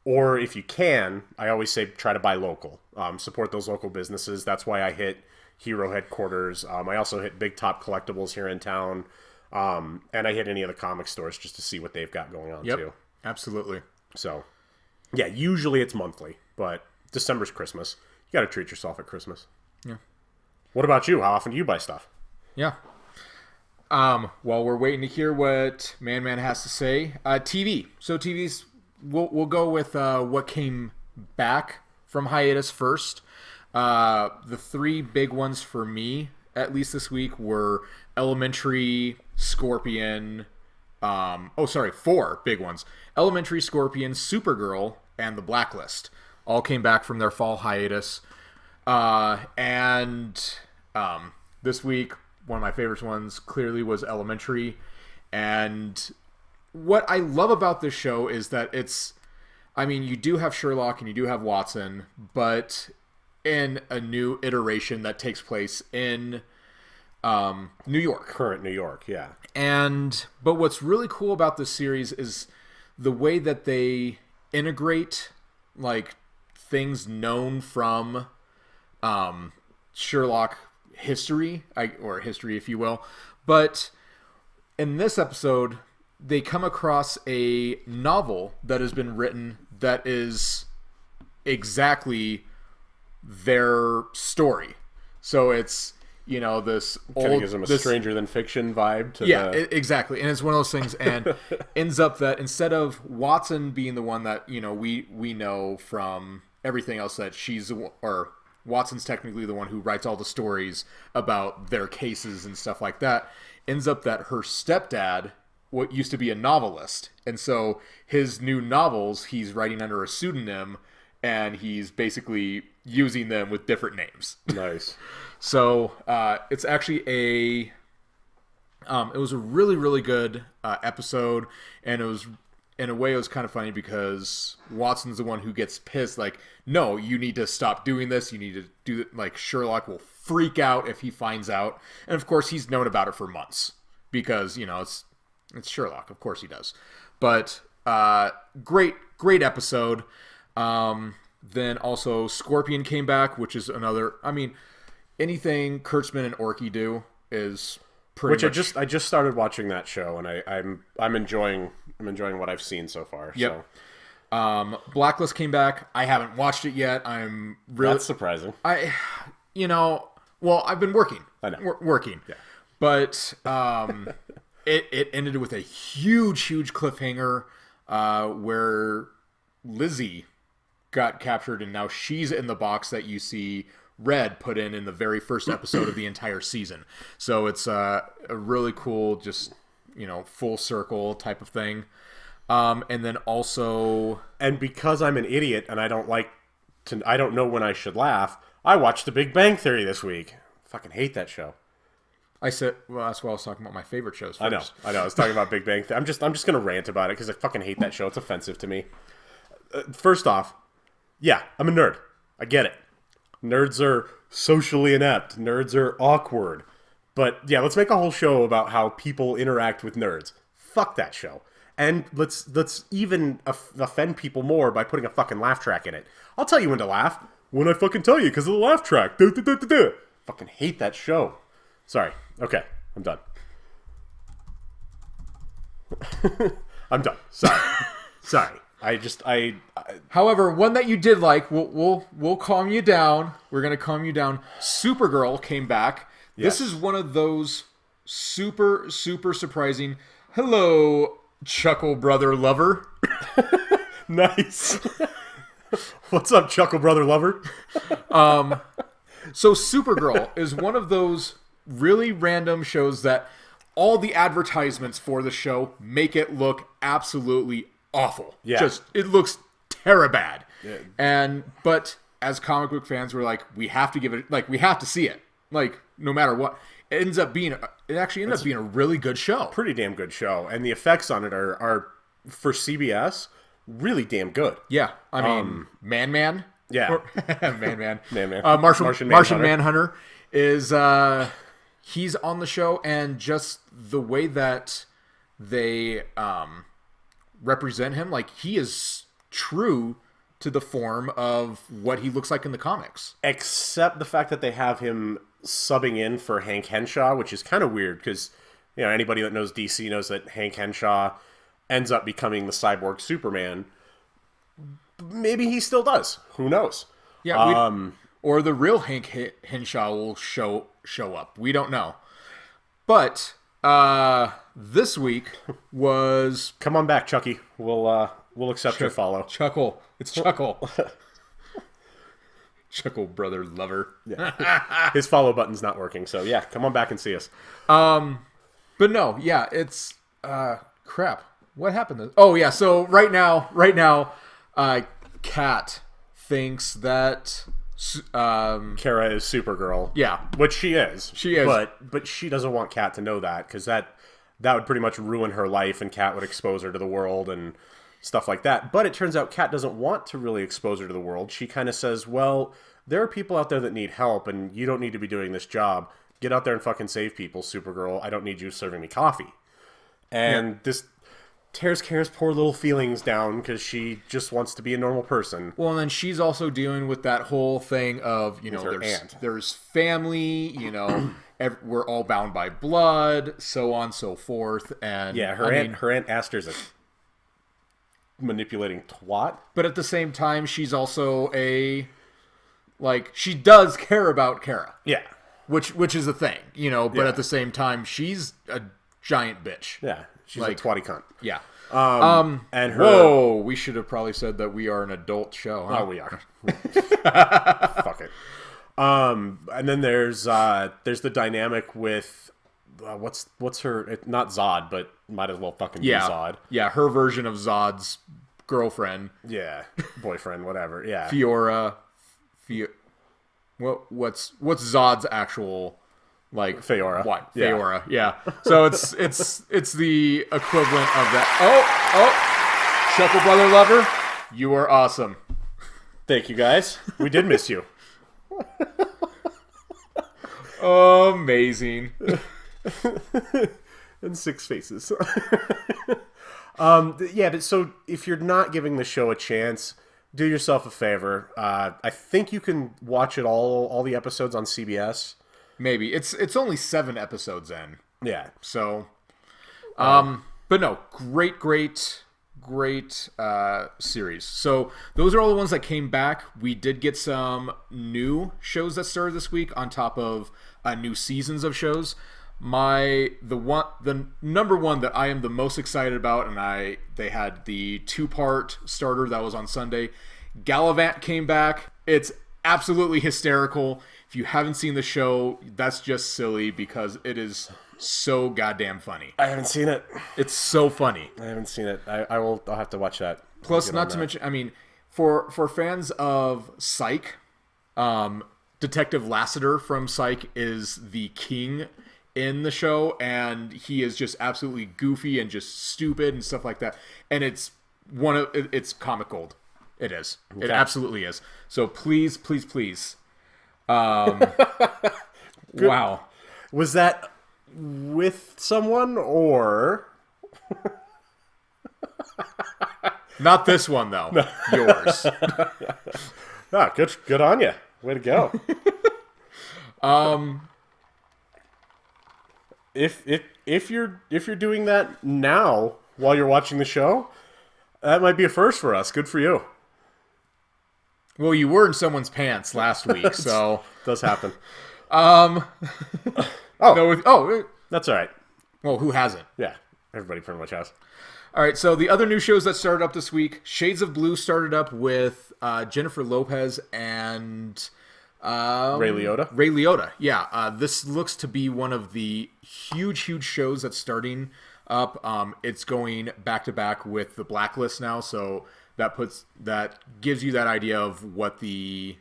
Or if you can, I always say try to buy local. Support those local businesses. That's why I hit Hero headquarters. I also hit Big Top Collectibles here in town. And I hit any of the comic stores just to see what they've got going on too. Absolutely. So, yeah, usually it's monthly, but December's Christmas. You got to treat yourself at Christmas. Yeah. What about you? How often do you buy stuff? Yeah. While we're waiting to hear what Man has to say, TV. So TV's, we'll go with what came back from hiatus first. The 3 big ones for me, at least this week, were Elementary, Scorpion. 4 big ones: Elementary, Scorpion, Supergirl, and The Blacklist. All came back from their fall hiatus. This week, one of my favorite ones clearly was Elementary. And what I love about this show is that you do have Sherlock and you do have Watson, but in a new iteration that takes place in New York. Current New York, yeah. But what's really cool about this series is the way that they integrate things known from Sherlock history, or history, if you will. But in this episode, they come across a novel that has been written that is exactly their story. So it's, this Kind old... of gives them a stranger than fiction vibe to exactly. And it's one of those things, and ends up that instead of Watson being the one that, we know from everything else that Watson's technically the one who writes all the stories about their cases and stuff like that, ends up that her stepdad, what used to be a novelist, and so his new novels he's writing under a pseudonym, and he's basically using them with different names. Nice. So it's actually it was a really, really good episode, and it was, in a way, it was kind of funny because Watson's the one who gets pissed, no, you need to stop doing this, you need to do it, Sherlock will freak out if he finds out, and of course he's known about it for months, because, it's Sherlock, of course he does. But great episode. Then also Scorpion came back, which is another. I mean, anything Kurtzman and Orky do is pretty. Which I just started watching that show, and I'm enjoying what I've seen so far. Yep. So. Blacklist came back. I haven't watched it yet. I'm really That's surprising. Well, I've been working. I know. Working. Yeah. But it ended with a huge cliffhanger where Lizzie got captured, and now she's in the box that you see Red put in the very first episode of the entire season. So it's a really cool, just, full circle type of thing. And then also... And because I'm an idiot and I don't know when I should laugh, I watched The Big Bang Theory this week. Fucking hate that show. Well, that's why I was talking about my favorite shows first. I know. I was talking about Big Bang Theory. I'm just gonna rant about it because I fucking hate that show. It's offensive to me. First off, yeah, I'm a nerd. I get it. Nerds are socially inept. Nerds are awkward. But yeah, let's make a whole show about how people interact with nerds. Fuck that show. And let's even offend people more by putting a fucking laugh track in it. I'll tell you when to laugh. When I fucking tell you because of the laugh track. Fucking hate that show. Sorry. Okay, I'm done. I'm done. Sorry. However, one that you did like, we'll calm you down. We're gonna calm you down. Supergirl came back. Yes. This is one of those super surprising. Hello, Chuckle Brother Lover. Nice. What's up, Chuckle Brother Lover? So Supergirl is one of those really random shows that all the advertisements for the show make it look absolutely awful. Yeah. It looks terribad. Yeah. But as comic book fans, we're like, we have to give it, we have to see it. No matter what. It actually ends up being a really good show. Pretty damn good show. And the effects on it are for CBS, really damn good. Yeah. I mean, Man. Yeah. Man. Martian Manhunter is he's on the show, and just the way that they represent him, he is true to the form of what he looks like in the comics. Except the fact that they have him subbing in for Hank Henshaw, which is kind of weird because, anybody that knows DC knows that Hank Henshaw ends up becoming the cyborg Superman. Maybe he still does. Who knows? Yeah, or the real Hank Henshaw will show up. We don't know. But this week was come on back, Chucky. We'll accept your follow. Chuckle. It's Chuckle. Chuckle Brother Lover. Yeah. His follow button's not working, so yeah, come on back and see us. But no, yeah, it's crap. What happened? Oh yeah, so right now, Kat thinks that Kara is Supergirl. Yeah, which she is. She is. But she doesn't want Kat to know that because that would pretty much ruin her life, and Kat would expose her to the world and stuff like that. But it turns out Kat doesn't want to really expose her to the world. She kind of says, well, there are people out there that need help, and you don't need to be doing this job. Get out there and fucking save people, Supergirl. I don't need you serving me coffee. And this tears Kara's poor little feelings down because she just wants to be a normal person. Well, and then she's also dealing with that whole thing of, there's family, we're all bound by blood, so on and so forth. And yeah, her Aunt Aster's a manipulating twat. But at the same time, she's also she does care about Kara. Yeah. Which is a thing, but at the same time, she's a giant bitch. Yeah. She's a twatty cunt. Yeah. And her... Whoa, we should have probably said that we are an adult show. Huh? Oh, we are. Fuck it. And then there's the dynamic with what's her, not Zod, but might as well fucking be Zod. Yeah, her version of Zod's girlfriend. Yeah, boyfriend, whatever. Yeah, Fiora. What's Zod's actual Feora? What? Feora. Yeah. So it's the equivalent of that. Oh, Chuckle Brother Lover, you are awesome. Thank you, guys. We did miss you. Amazing. And 6 faces. Yeah, but so if you're not giving the show a chance, do yourself a favor. I think you can watch it all the episodes on CBS. Maybe it's only 7 episodes in, Yeah. so but no, great series. So those are all the ones that came back. We did get some new shows that started this week on top of new seasons of shows. The number one that I am the most excited about, and they had the 2-part starter that was on Sunday. Gallivant came back. It's absolutely hysterical. If you haven't seen the show, that's just silly because it is so goddamn funny. I haven't seen it. It's so funny. I haven't seen it. I'll have to watch that. Plus, Get not on to that. mention, I mean, for fans of Psych, Detective Lassiter from Psych is the king in the show, and he is just absolutely goofy and just stupid and stuff like that. And it's comic gold. It is. It Okay. absolutely is. So please. Wow. Was that with someone or? Not this one though. Yours. Ah, good on you. Way to go. If you're doing that now while you're watching the show, that might be a first for us. Good for you. Well, you were in someone's pants last week, so Does happen. no. That's all right. Well, who hasn't? Yeah, everybody pretty much has. All right, so the other new shows that started up this week, Shades of Blue started up with Jennifer Lopez and Ray Liotta. Ray Liotta, yeah. This looks to be one of the huge shows that's starting up. It's going back to back with The Blacklist now, so that gives you that idea of what the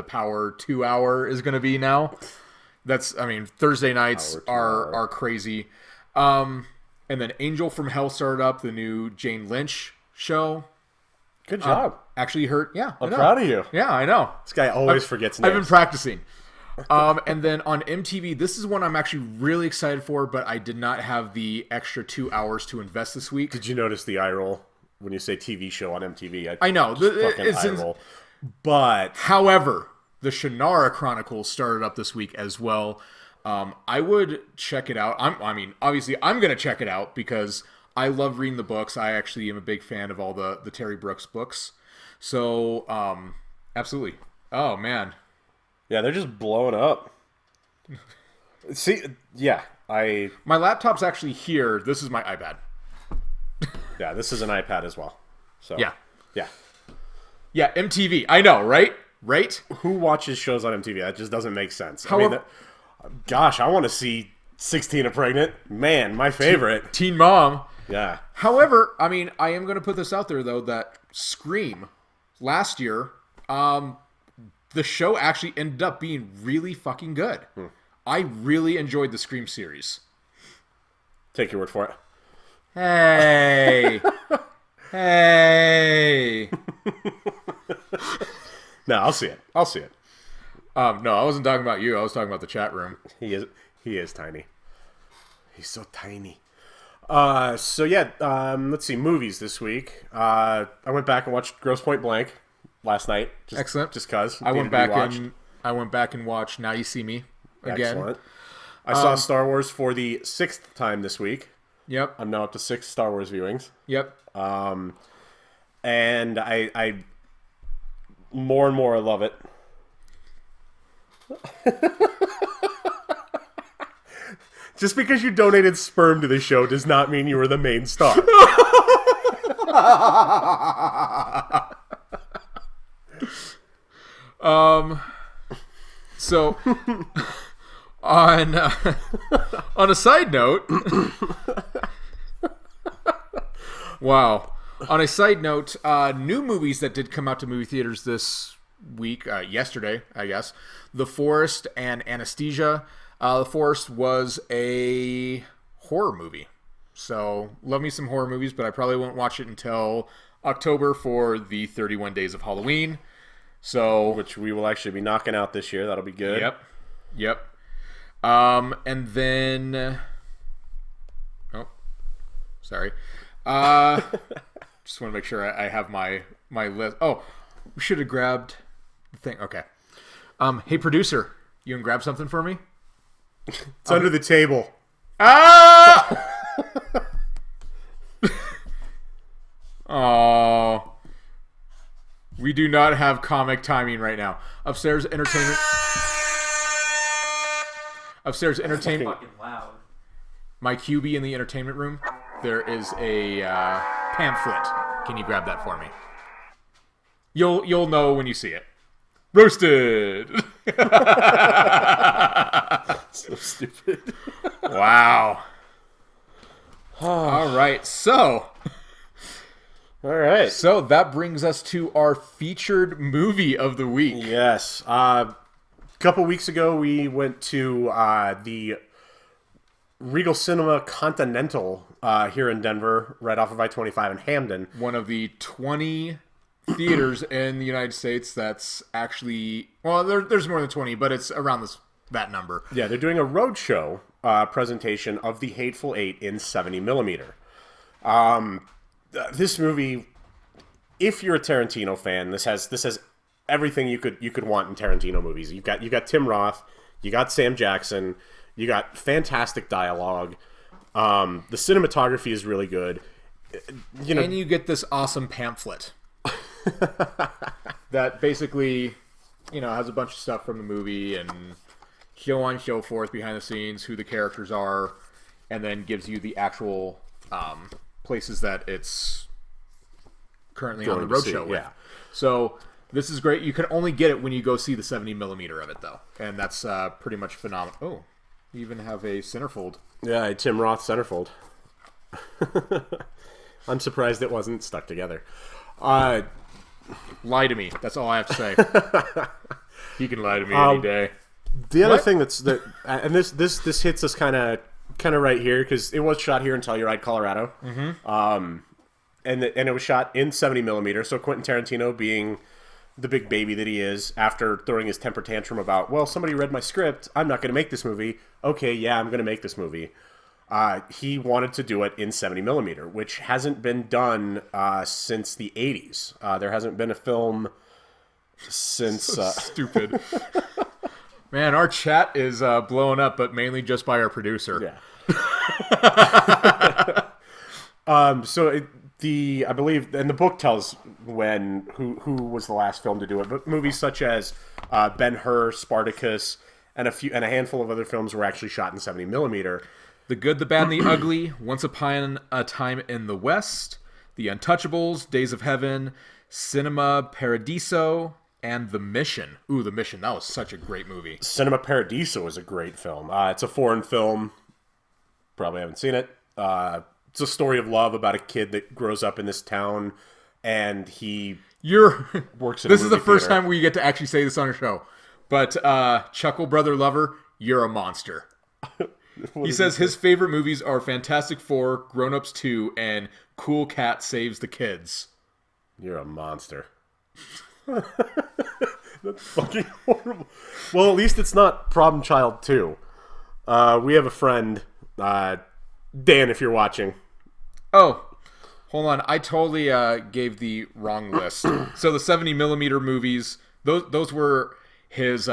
Power 2 hour is going to be now. Thursday nights are crazy. And then Angel from Hell started up, the new Jane Lynch show. Good job. Actually heard, yeah. I'm proud of you. Yeah, I know. This guy always forgets names. I've been practicing. And then on MTV, this is one I'm actually really excited for, but I did not have the extra 2 hours to invest this week. Did you notice the eye roll when you say TV show on MTV? I know. Fucking eye roll. But However, the Shannara Chronicles started up this week as well. I would check it out. Obviously, I'm going to check it out because I love reading the books. I actually am a big fan of all the Terry Brooks books. So, absolutely. Oh, man. yeah, they're just blowing up. See, yeah, My laptop's actually here. This is my iPad. this is an iPad as well. So Yeah. yeah. Yeah, MTV. I know, right? Right? Who watches shows on MTV? That just doesn't make sense. However- Gosh, I want to see 16 and Pregnant. Man, my favorite. Teen Mom. Yeah. However, I am going to put this out there, though, that Scream last year, the show actually ended up being really fucking good. I really enjoyed the Scream series. Take your word for it. Hey. Hey. No, I'll see it. I'll see it. No, I wasn't talking about you. I was talking about the chat room. He is tiny. He's so tiny. Let's see, movies this week. I went back and watched Grosse Point Blank last night. Excellent. Just cause. I went Needed to be back and watched Now You See Me again. Excellent. I saw Star Wars for the 6th time this week. Yep. I'm now up to 6 Star Wars viewings. Yep. And I more and more I love it. Just because you donated sperm to the show does not mean you were the main star. So on on a side note, wow. On a side note, new movies that did come out to movie theaters this week, yesterday, I guess. The Forest and Anesthesia. The Forest was a horror movie. So, love me some horror movies, but I probably won't watch it until October for the 31 Days of Halloween. So, Which we will actually be knocking out this year. That'll be good. Yep. And then, oh, sorry. Just want to make sure I have my list. Oh, we should have grabbed the thing. Okay. Hey, producer, you can grab something for me? It's under the table. Ah! Oh. We do not have comic timing right now. Upstairs entertainment. Fucking loud. My QB in the entertainment room. There is a pamphlet. Can you grab that for me? You'll know when you see it. Roasted. So stupid. Wow. All right. So All right. that brings us to our featured movie of the week. Yes. A couple weeks ago, we went to the Regal Cinema Continental here in Denver, right off of I-25 in Hamden. One of the 20 theaters in the United States that's actually, well, there's more than 20, but it's around that number. Yeah, they're doing a roadshow presentation of The Hateful Eight in 70 millimeter. This movie, if you're a Tarantino fan, this has everything you could want in Tarantino movies. You got Tim Roth, you got Sam Jackson, you got fantastic dialogue. The cinematography is really good. And you get this awesome pamphlet that basically, has a bunch of stuff from the movie and so on and so forth behind the scenes, who the characters are, and then gives you the actual places that it's currently on the roadshow with. Yeah. So this is great. You can only get it when you go see the 70 millimeter of it, though, and that's pretty much phenomenal. Oh, you even have a centerfold. Yeah, Tim Roth centerfold. I'm surprised it wasn't stuck together. Lie to me. That's all I have to say. He can lie to me any day. The other thing and this hits us kind of right here because it was shot here in Telluride, Colorado. Mm-hmm. And it was shot in 70 millimeter. So Quentin Tarantino, being the big baby that he is, after throwing his temper tantrum about, well, somebody read my script, I'm not going to make this movie. Okay, yeah, I'm going to make this movie. He wanted to do it in 70 millimeter, which hasn't been done since the 80s. There hasn't been a film since... Stupid. Man, our chat is blowing up, but mainly just by our producer. Yeah. I believe, and the book tells who was the last film to do it, but movies such as Ben-Hur, Spartacus, and a handful of other films were actually shot in 70 millimeter. The Good, the Bad, and the Ugly, Once Upon a Time in the West, The Untouchables, Days of Heaven, Cinema Paradiso, and The Mission. Ooh, The Mission. That was such a great movie. Cinema Paradiso is a great film. It's a foreign film. Probably haven't seen it. It's a story of love about a kid that grows up in this town, and he works in a This is the movie first theater. time we get to actually say this on a show. But Chuckle Brother Lover, you're a monster. He says his favorite movies are Fantastic Four, Grown Ups 2, and Cool Cat Saves the Kids. You're a monster. That's fucking horrible. Well, at least it's not Problem Child 2. We have a friend, Dan, if you're watching. Oh, hold on. I totally gave the wrong list. So the 70 millimeter movies, those were his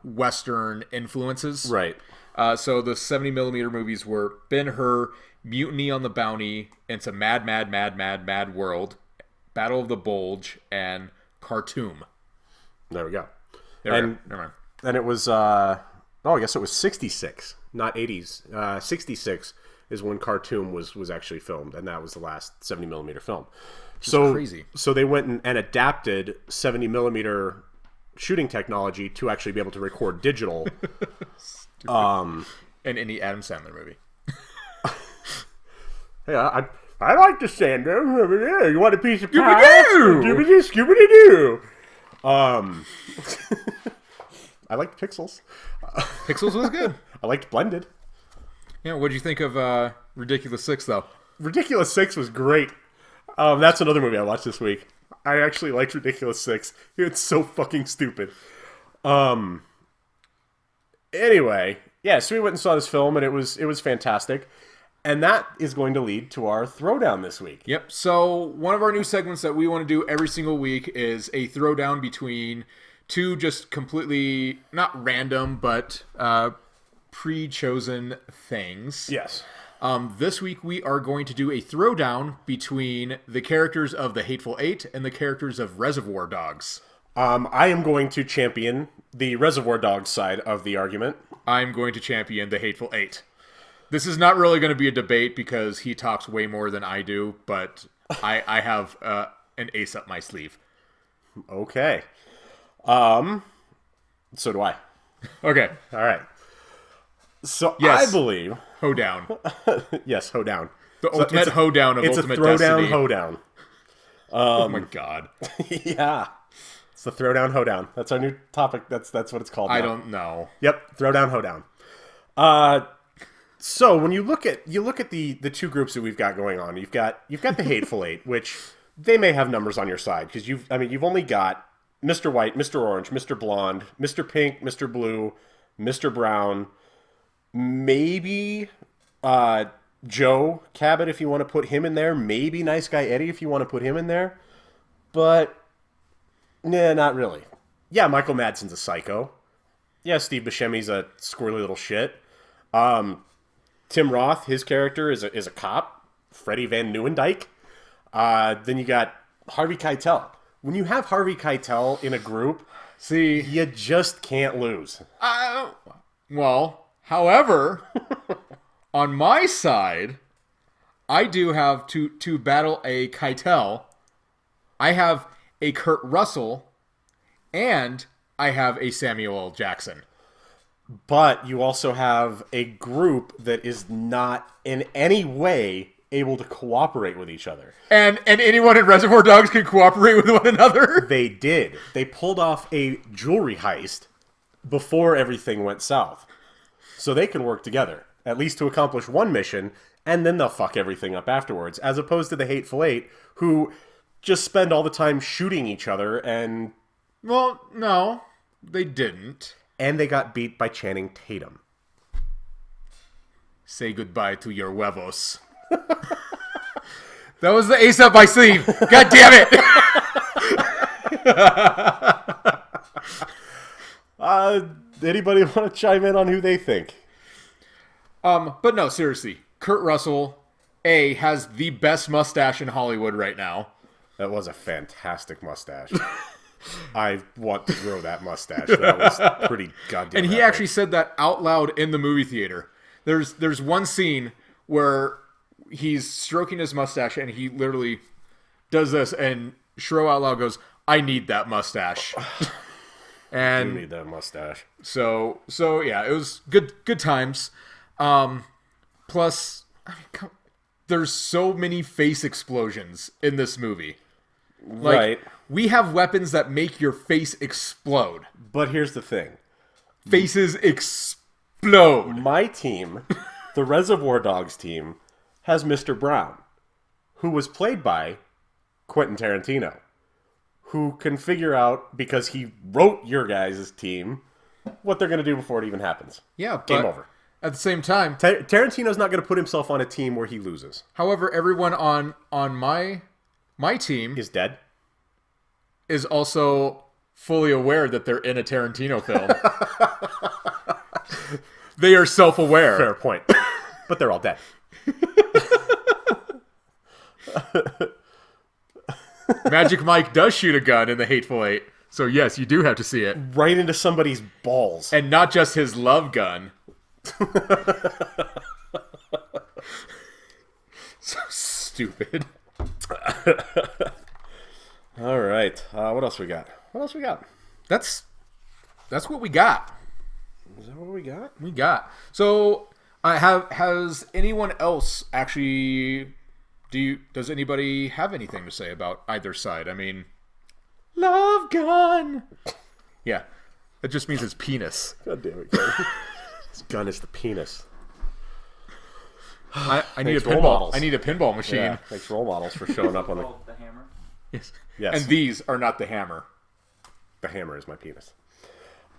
Western influences. Right. So the 70 millimeter movies were Ben-Hur, Mutiny on the Bounty, It's a Mad, Mad, Mad, Mad, Mad World, Battle of the Bulge, and Khartoum. There we go. Never mind. And it was, I guess it was 66, not 80s. 66 is when Khartoum was actually filmed, and that was the last 70 millimeter film. So crazy. So they went and adapted 70 millimeter shooting technology to actually be able to record digital. In any Adam Sandler movie. Hey, I like the Sandler over there. You want a piece of pie? Scooby-Doo! Scooby-Doo! I liked Pixels. Pixels was good. I liked Blended. Yeah, what'd you think of Ridiculous 6, though? Ridiculous 6 was great. That's another movie I watched this week. I actually liked Ridiculous 6. It's so fucking stupid. Anyway, yeah, so we went and saw this film, and it was fantastic. And that is going to lead to our throwdown this week. Yep. So one of our new segments that we want to do every single week is a throwdown between two just completely not random but pre-chosen things. Yes. This week we are going to do a throwdown between the characters of the Hateful Eight and the characters of Reservoir Dogs. I am going to champion the Reservoir Dogs side of the argument. I'm going to champion the Hateful Eight. This is not really going to be a debate because he talks way more than I do, but I have an ace up my sleeve. Okay. So do I. Okay. All right. So Yes. I believe... Hoedown. Yes, hoedown. The ultimate hoedown of It's a Ultimate throwdown Destiny. hoedown. Oh my god. Yeah. It's the throwdown hoedown. That's our new topic. That's what it's called I now. don't know. Yep, throwdown hoedown. So when you look at the two groups that we've got going on, you've got the Hateful Eight, which they may have numbers on your side because you've only got Mr. White, Mr. Orange, Mr. Blonde, Mr. Pink, Mr. Blue, Mr. Brown, maybe Joe Cabot if you want to put him in there, maybe Nice Guy Eddie if you want to put him in there, but nah, not really. Yeah, Michael Madsen's a psycho. Yeah, Steve Buscemi's a squirrely little shit. Tim Roth, his character is a cop. Freddie Van Nieuwendyke. Then you got Harvey Keitel. When you have Harvey Keitel in a group, See, you just can't lose. well, however, on my side, I do have to battle a Keitel. I have a Kurt Russell, and I have a Samuel L. Jackson. But you also have a group that is not in any way able to cooperate with each other. And anyone in Reservoir Dogs can cooperate with one another? They did. They pulled off a jewelry heist before everything went south. So they can work together, at least to accomplish one mission, and then they'll fuck everything up afterwards, as opposed to the Hateful Eight, who just spend all the time shooting each other, and Well, no, they didn't. they got beat by Channing Tatum. Say goodbye to your huevos. That was the ace up my sleeve. God damn it! Anybody want to chime in on who they think? But no, seriously. Kurt Russell, A, has the best mustache in Hollywood right now. That was a fantastic mustache. I want to grow that mustache. That was pretty goddamn. And he epic. actually said that out loud in the movie theater. There's one scene where he's stroking his mustache and he literally does this and Shro out loud goes, "I need that mustache." You And need that mustache. so yeah, it was good times. Plus, I mean, there's so many face explosions in this movie. Like, Right. we have weapons that make your face explode. But here's the thing. Faces explode. My team, the Reservoir Dogs team, has Mr. Brown, who was played by Quentin Tarantino, who can figure out, because he wrote your guys' team, what they're going to do before it even happens. Yeah, but Game over. at the same time, Tarantino's not going to put himself on a team where he loses. however, everyone on my team He's dead. is also fully aware that they're in a Tarantino film. They are self-aware. Fair point. But they're all dead. Magic Mike does shoot a gun in The Hateful Eight, so yes, you do have to see it. Right into somebody's balls. And not just his love gun. So stupid. All right. What else we got? That's what we got. Is that what we got? We got. So, has anyone else actually? Does anybody have anything to say about either side? I mean, love gun. Yeah, it just means it's penis. God damn it, Kevin. This gun is the penis. I need a Thanks, role pinball. models. I need a pinball machine. Yeah, thanks role models for showing up on the... Called the hammer. Yes. Yes. And these are not the hammer. The hammer is my penis.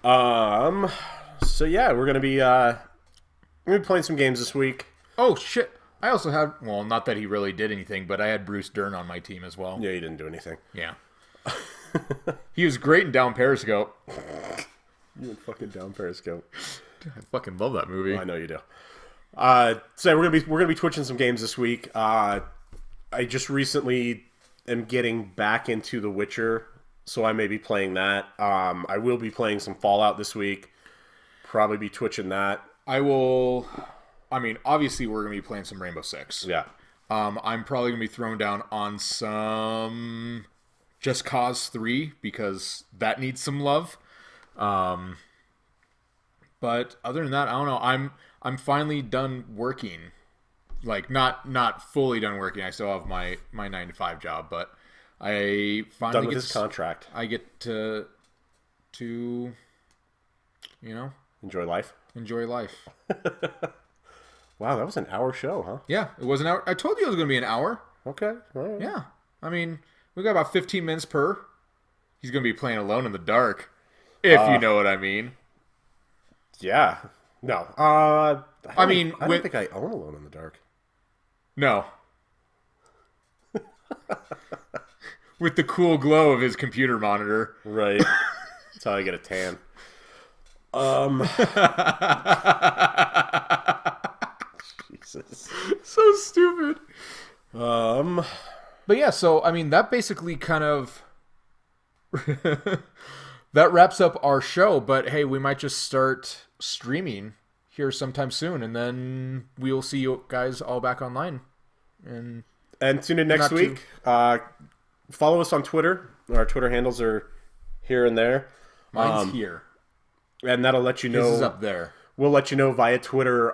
So yeah, we're gonna be playing some games this week. Oh shit! I also had, well, not that he really did anything, but I had Bruce Dern on my team as well. Yeah, you didn't do anything. Yeah. He was great in Down Periscope. You went fucking down Periscope. I fucking love that movie. I know you do. So we're gonna be twitching some games this week. I just recently am getting back into The Witcher, so I may be playing that. I will be playing some Fallout this week. Probably be twitching that. Obviously we're going to be playing some Rainbow Six. Yeah. I'm probably going to be thrown down on some Just Cause 3 because that needs some love. But other than that, I don't know. I'm finally done working. Like not fully done working. I still have my 9 to 5 job, but I finally Done with get his contract. I get to Enjoy life. enjoy life. Wow, that was an hour show, huh? Yeah, it was an hour. I told you it was going to be an hour. Okay. All right. Yeah. I mean, we got about 15 minutes per. He's going to be playing Alone in the Dark, if you know what I mean. Yeah. No. I don't with- think I own Alone in the Dark. No. With the cool glow of his computer monitor. Right. That's how I get a tan. Jesus. So stupid. Um. But yeah, so, I mean, that basically kind of... that wraps up our show, but hey, we might just start streaming here sometime soon, and then we'll see you guys all back online. And tune in next Not week. Follow us on Twitter. Our Twitter handles are here and there. mine's here. And that'll let you know. This is up there. We'll let you know via Twitter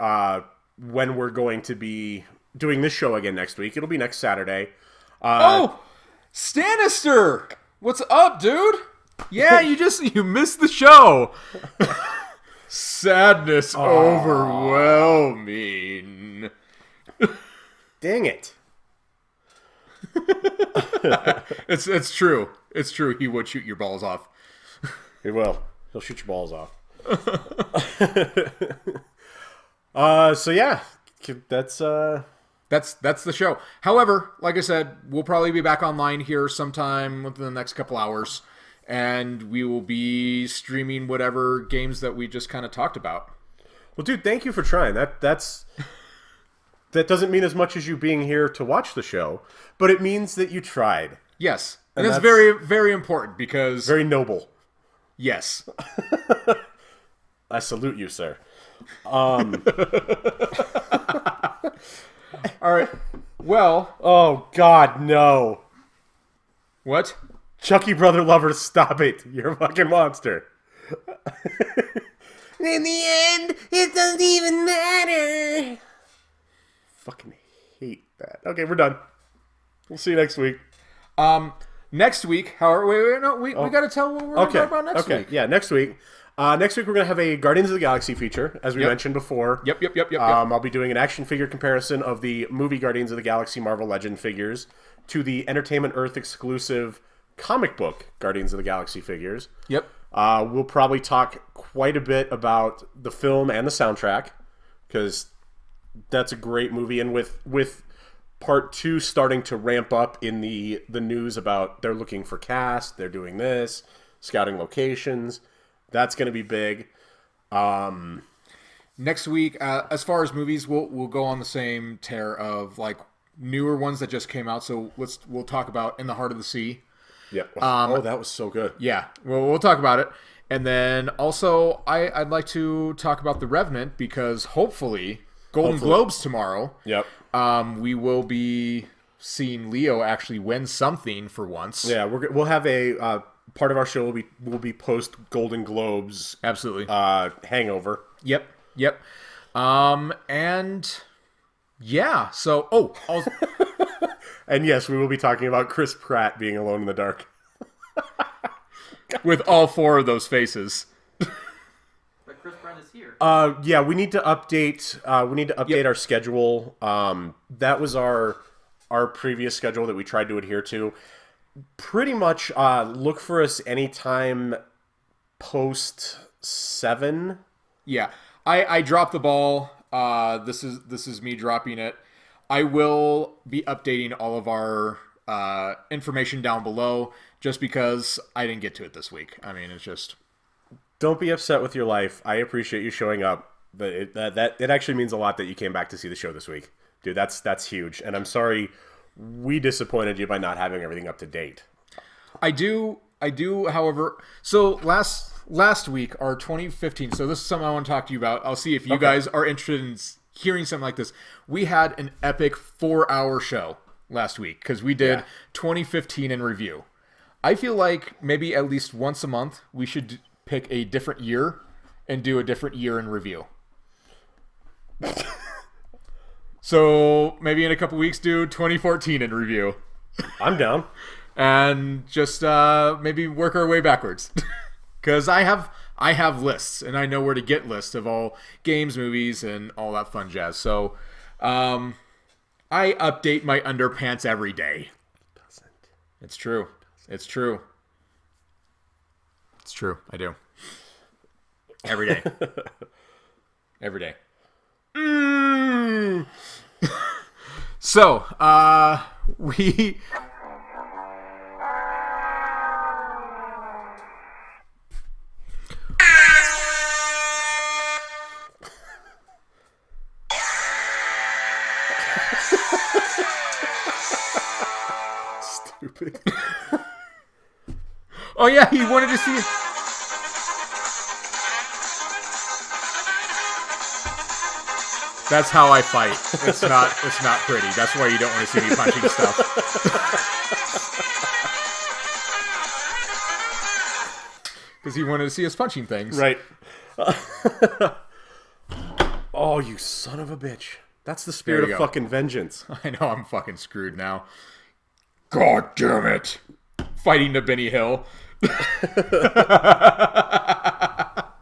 when we're going to be doing this show again next week. It'll be next Saturday. Oh! Stanister! What's up, dude? Yeah, you missed the show. Sadness overwhelming. Dang it. It's true. It's true. He would shoot your balls off. He will. He'll shoot your balls off. So yeah, that's That's the show. However, like I said, we'll probably be back online here sometime within the next couple hours, and we will be streaming whatever games that we just kind of talked about. well, dude. Thank you for trying. That doesn't mean as much as you being here to watch the show, but it means that you tried. Yes, and And that's that's- very, very important because Very noble. yes, I salute you, sir. all right. Well, Oh God, no. what? Chucky Brother Lover, stop it. You're a fucking monster. In the end, it doesn't even matter. Fucking hate that. Okay, we're done. We'll see you next week. Next week, however, we got to tell what we're going to talk about next week. Yeah, next week. Next week we're going to have a Guardians of the Galaxy feature, as we Yep. mentioned before. Yep. I'll be doing an action figure comparison of the movie Guardians of the Galaxy Marvel Legend figures to the Entertainment Earth exclusive comic book Guardians of the Galaxy figures. Yep. We'll probably talk quite a bit about the film and the soundtrack, because that's a great movie. And with part 2 starting to ramp up in the news about they're looking for cast, they're doing this, scouting locations, that's going to be big. Next week, as far as movies, we'll go on the same tear of like newer ones that just came out. So we'll talk about In the Heart of the Sea. Yeah. Oh, that was so good. Yeah, we'll talk about it. And then also, I'd like to talk about The Revenant because hopefully, Golden Globes tomorrow. Yep. We will be seeing Leo actually win something for once. Yeah, we'll have a part of our show will be post Golden Globes Absolutely. hangover. Yep. And yeah. So, And yes, we will be talking about Chris Pratt being alone in the dark. with all 4 of those faces. But Chris Pratt is here. Yeah, we need to update. Yep. Our schedule. That was our previous schedule that we tried to adhere to. Pretty much, look for us anytime post 7. Yeah, I dropped the ball. This is me dropping it. I will be updating all of our information down below just because I didn't get to it this week. I mean, it's just... Don't be upset with your life. I appreciate you showing up, but it actually means a lot that you came back to see the show this week. Dude, that's huge. And I'm sorry we disappointed you by not having everything up to date. I do, however... So last week, our 2015... So this is something I want to talk to you about. I'll see if you guys are interested in hearing something like this. We had an epic 4-hour show last week because we did 2015 in review. I feel like maybe at least once a month we should pick a different year and do a different year in review. So maybe in a couple weeks do 2014 in review. I'm down. And just maybe work our way backwards. Because I have lists, and I know where to get lists of all games, movies, and all that fun jazz. So I update my underpants every day. It's true. It's true. It's true. I do. Every day. Every day. So, we... Stupid. Oh yeah, he wanted to see... That's how I fight. It's not pretty. That's why you don't want to see me punching stuff. Because he wanted to see us punching things. Right. Oh, you son of a bitch. That's the spirit of go. fucking vengeance. I know I'm fucking screwed now. God damn it. Fighting to Benny Hill.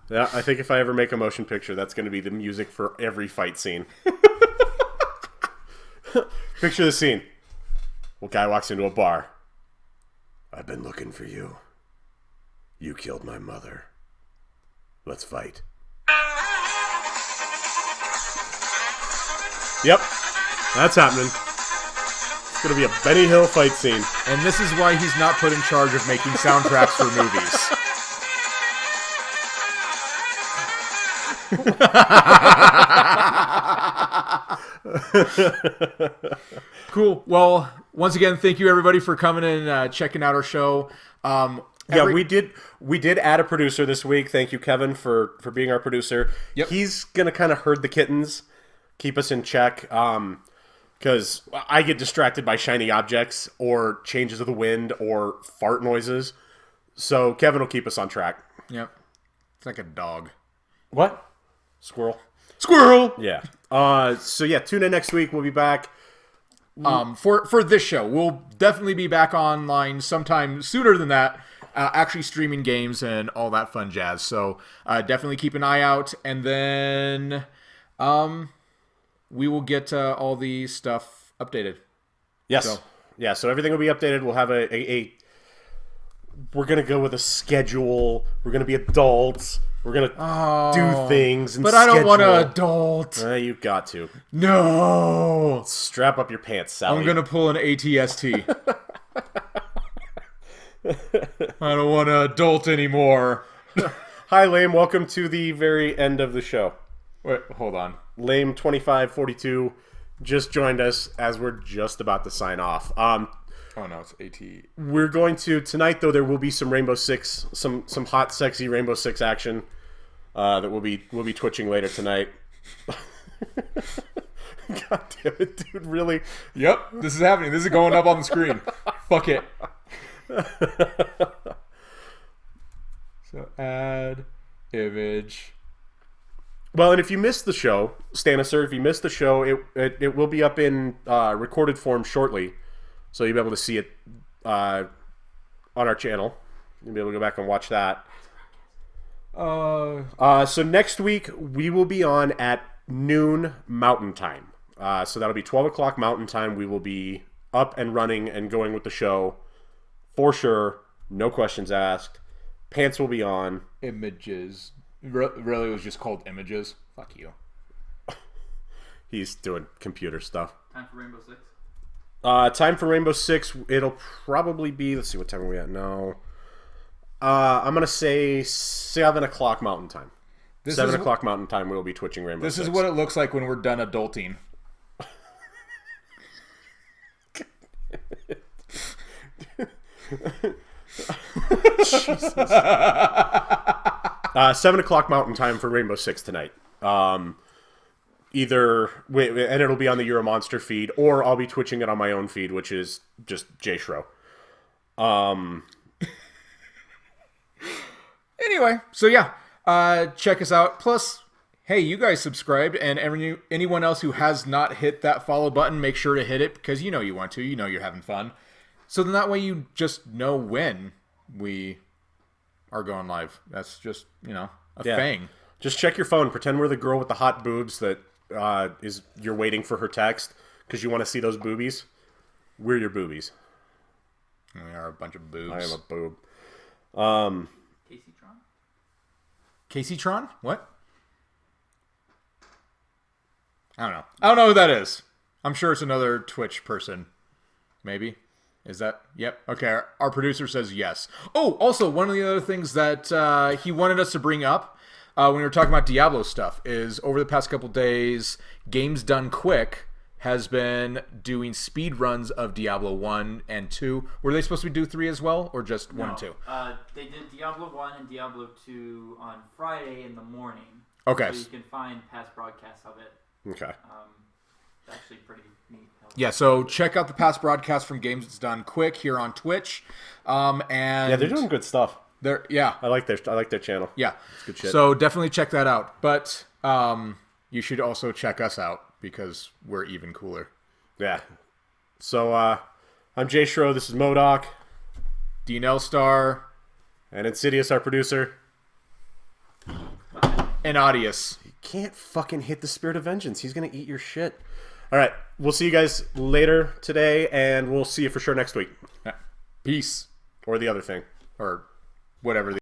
Yeah, I think if I ever make a motion picture, that's going to be the music for every fight scene. Picture the scene. Well, guy walks into a bar. I've been looking for you. You killed my mother. Let's fight. Yep, that's happening. It's going to be a Benny Hill fight scene. And this is why he's not put in charge of making soundtracks for movies. Cool. Well, once again, thank you everybody for coming and checking out our show. We did add a producer this week. Thank you, Kevin, for being our producer. Yep. He's gonna kind of herd the kittens, keep us in check. Because I get distracted by shiny objects or changes of the wind or fart noises. So Kevin will keep us on track. Yep. It's like a dog. What? Squirrel. Squirrel! Yeah. So yeah, tune in next week. We'll be back. For this show, we'll definitely be back online sometime sooner than that, actually streaming games and all that fun jazz. So definitely keep an eye out, and then we will get all the stuff updated. Yes. So everything will be updated. We'll have a we're gonna go with a schedule. We're gonna be adults. We're gonna do things. And But I don't want to adult. You got to. No. Strap up your pants, Sally. I'm gonna pull an ATST. I don't want to adult anymore. Hi, Lame. Welcome to the very end of the show. Wait, hold on. Lame 2542 just joined us as we're just about to sign off. Oh no, it's AT. We're going to tonight, though. There will be some Rainbow Six, some hot, sexy Rainbow Six action that we'll be twitching later tonight. God damn it, dude! Really? Yep, this is happening. This is going up on the screen. Fuck it. So add image. Well, and if you missed the show, Staniser, if you missed the show, it will be up in recorded form shortly, so you'll be able to see it on our channel. You'll be able to go back and watch that. So next week we will be on at noon Mountain Time. So that'll be 12 o'clock Mountain Time. We will be up and running and going with the show for sure. No questions asked. Pants will be on. Images. Really, it was just called images. Fuck you. He's doing computer stuff. Time for Rainbow Six. Time for Rainbow Six. It'll probably be. Let's see, what time are we at? No. I'm gonna say 7 o'clock Mountain Time. 7 o'clock Mountain Time. We'll be twitching Rainbow Six. This is what it looks like when we're done adulting. 7 o'clock Mountain Time for Rainbow Six tonight. Either and it'll be on the Euro Monster feed, or I'll be twitching it on my own feed, which is just Jay Shro. Anyway, so yeah, check us out. Plus, hey, you guys subscribed, and anyone else who has not hit that follow button, make sure to hit it, because you know you want to. You know you're having fun. So then that way you just know when we are going live. That's just, a thing. Just check your phone. Pretend we're the girl with the hot boobs that you're waiting for her text because you want to see those boobies. We're your boobies. We are a bunch of boobs. I am a boob. Casey Tron? Casey Tron? What? I don't know. I don't know who that is. I'm sure it's another Twitch person. Maybe. Is that? Yep. Okay. Our producer says yes. Oh, also, one of the other things that he wanted us to bring up when we were talking about Diablo stuff is over the past couple days, Games Done Quick has been doing speed runs of Diablo 1 and 2. Were they supposed to do 3 as well, or just 1 and 2? They did Diablo 1 and Diablo 2 on Friday in the morning. Okay. So you can find past broadcasts of it. Okay. It's actually pretty neat. Yeah, so check out the past broadcast from Games Done Quick here on Twitch. And Yeah, they're doing good stuff. Yeah. I like their channel. Yeah. It's good shit. So definitely check that out. But you should also check us out because we're even cooler. Yeah. So I'm Jay Shro, this is MODOK. Dean Elstar. And Insidious, our producer. And Audius. Can't fucking hit the Spirit of Vengeance. He's gonna eat your shit. All right, we'll see you guys later today, and we'll see you for sure next week. Yeah. Peace. Or the other thing. Or whatever the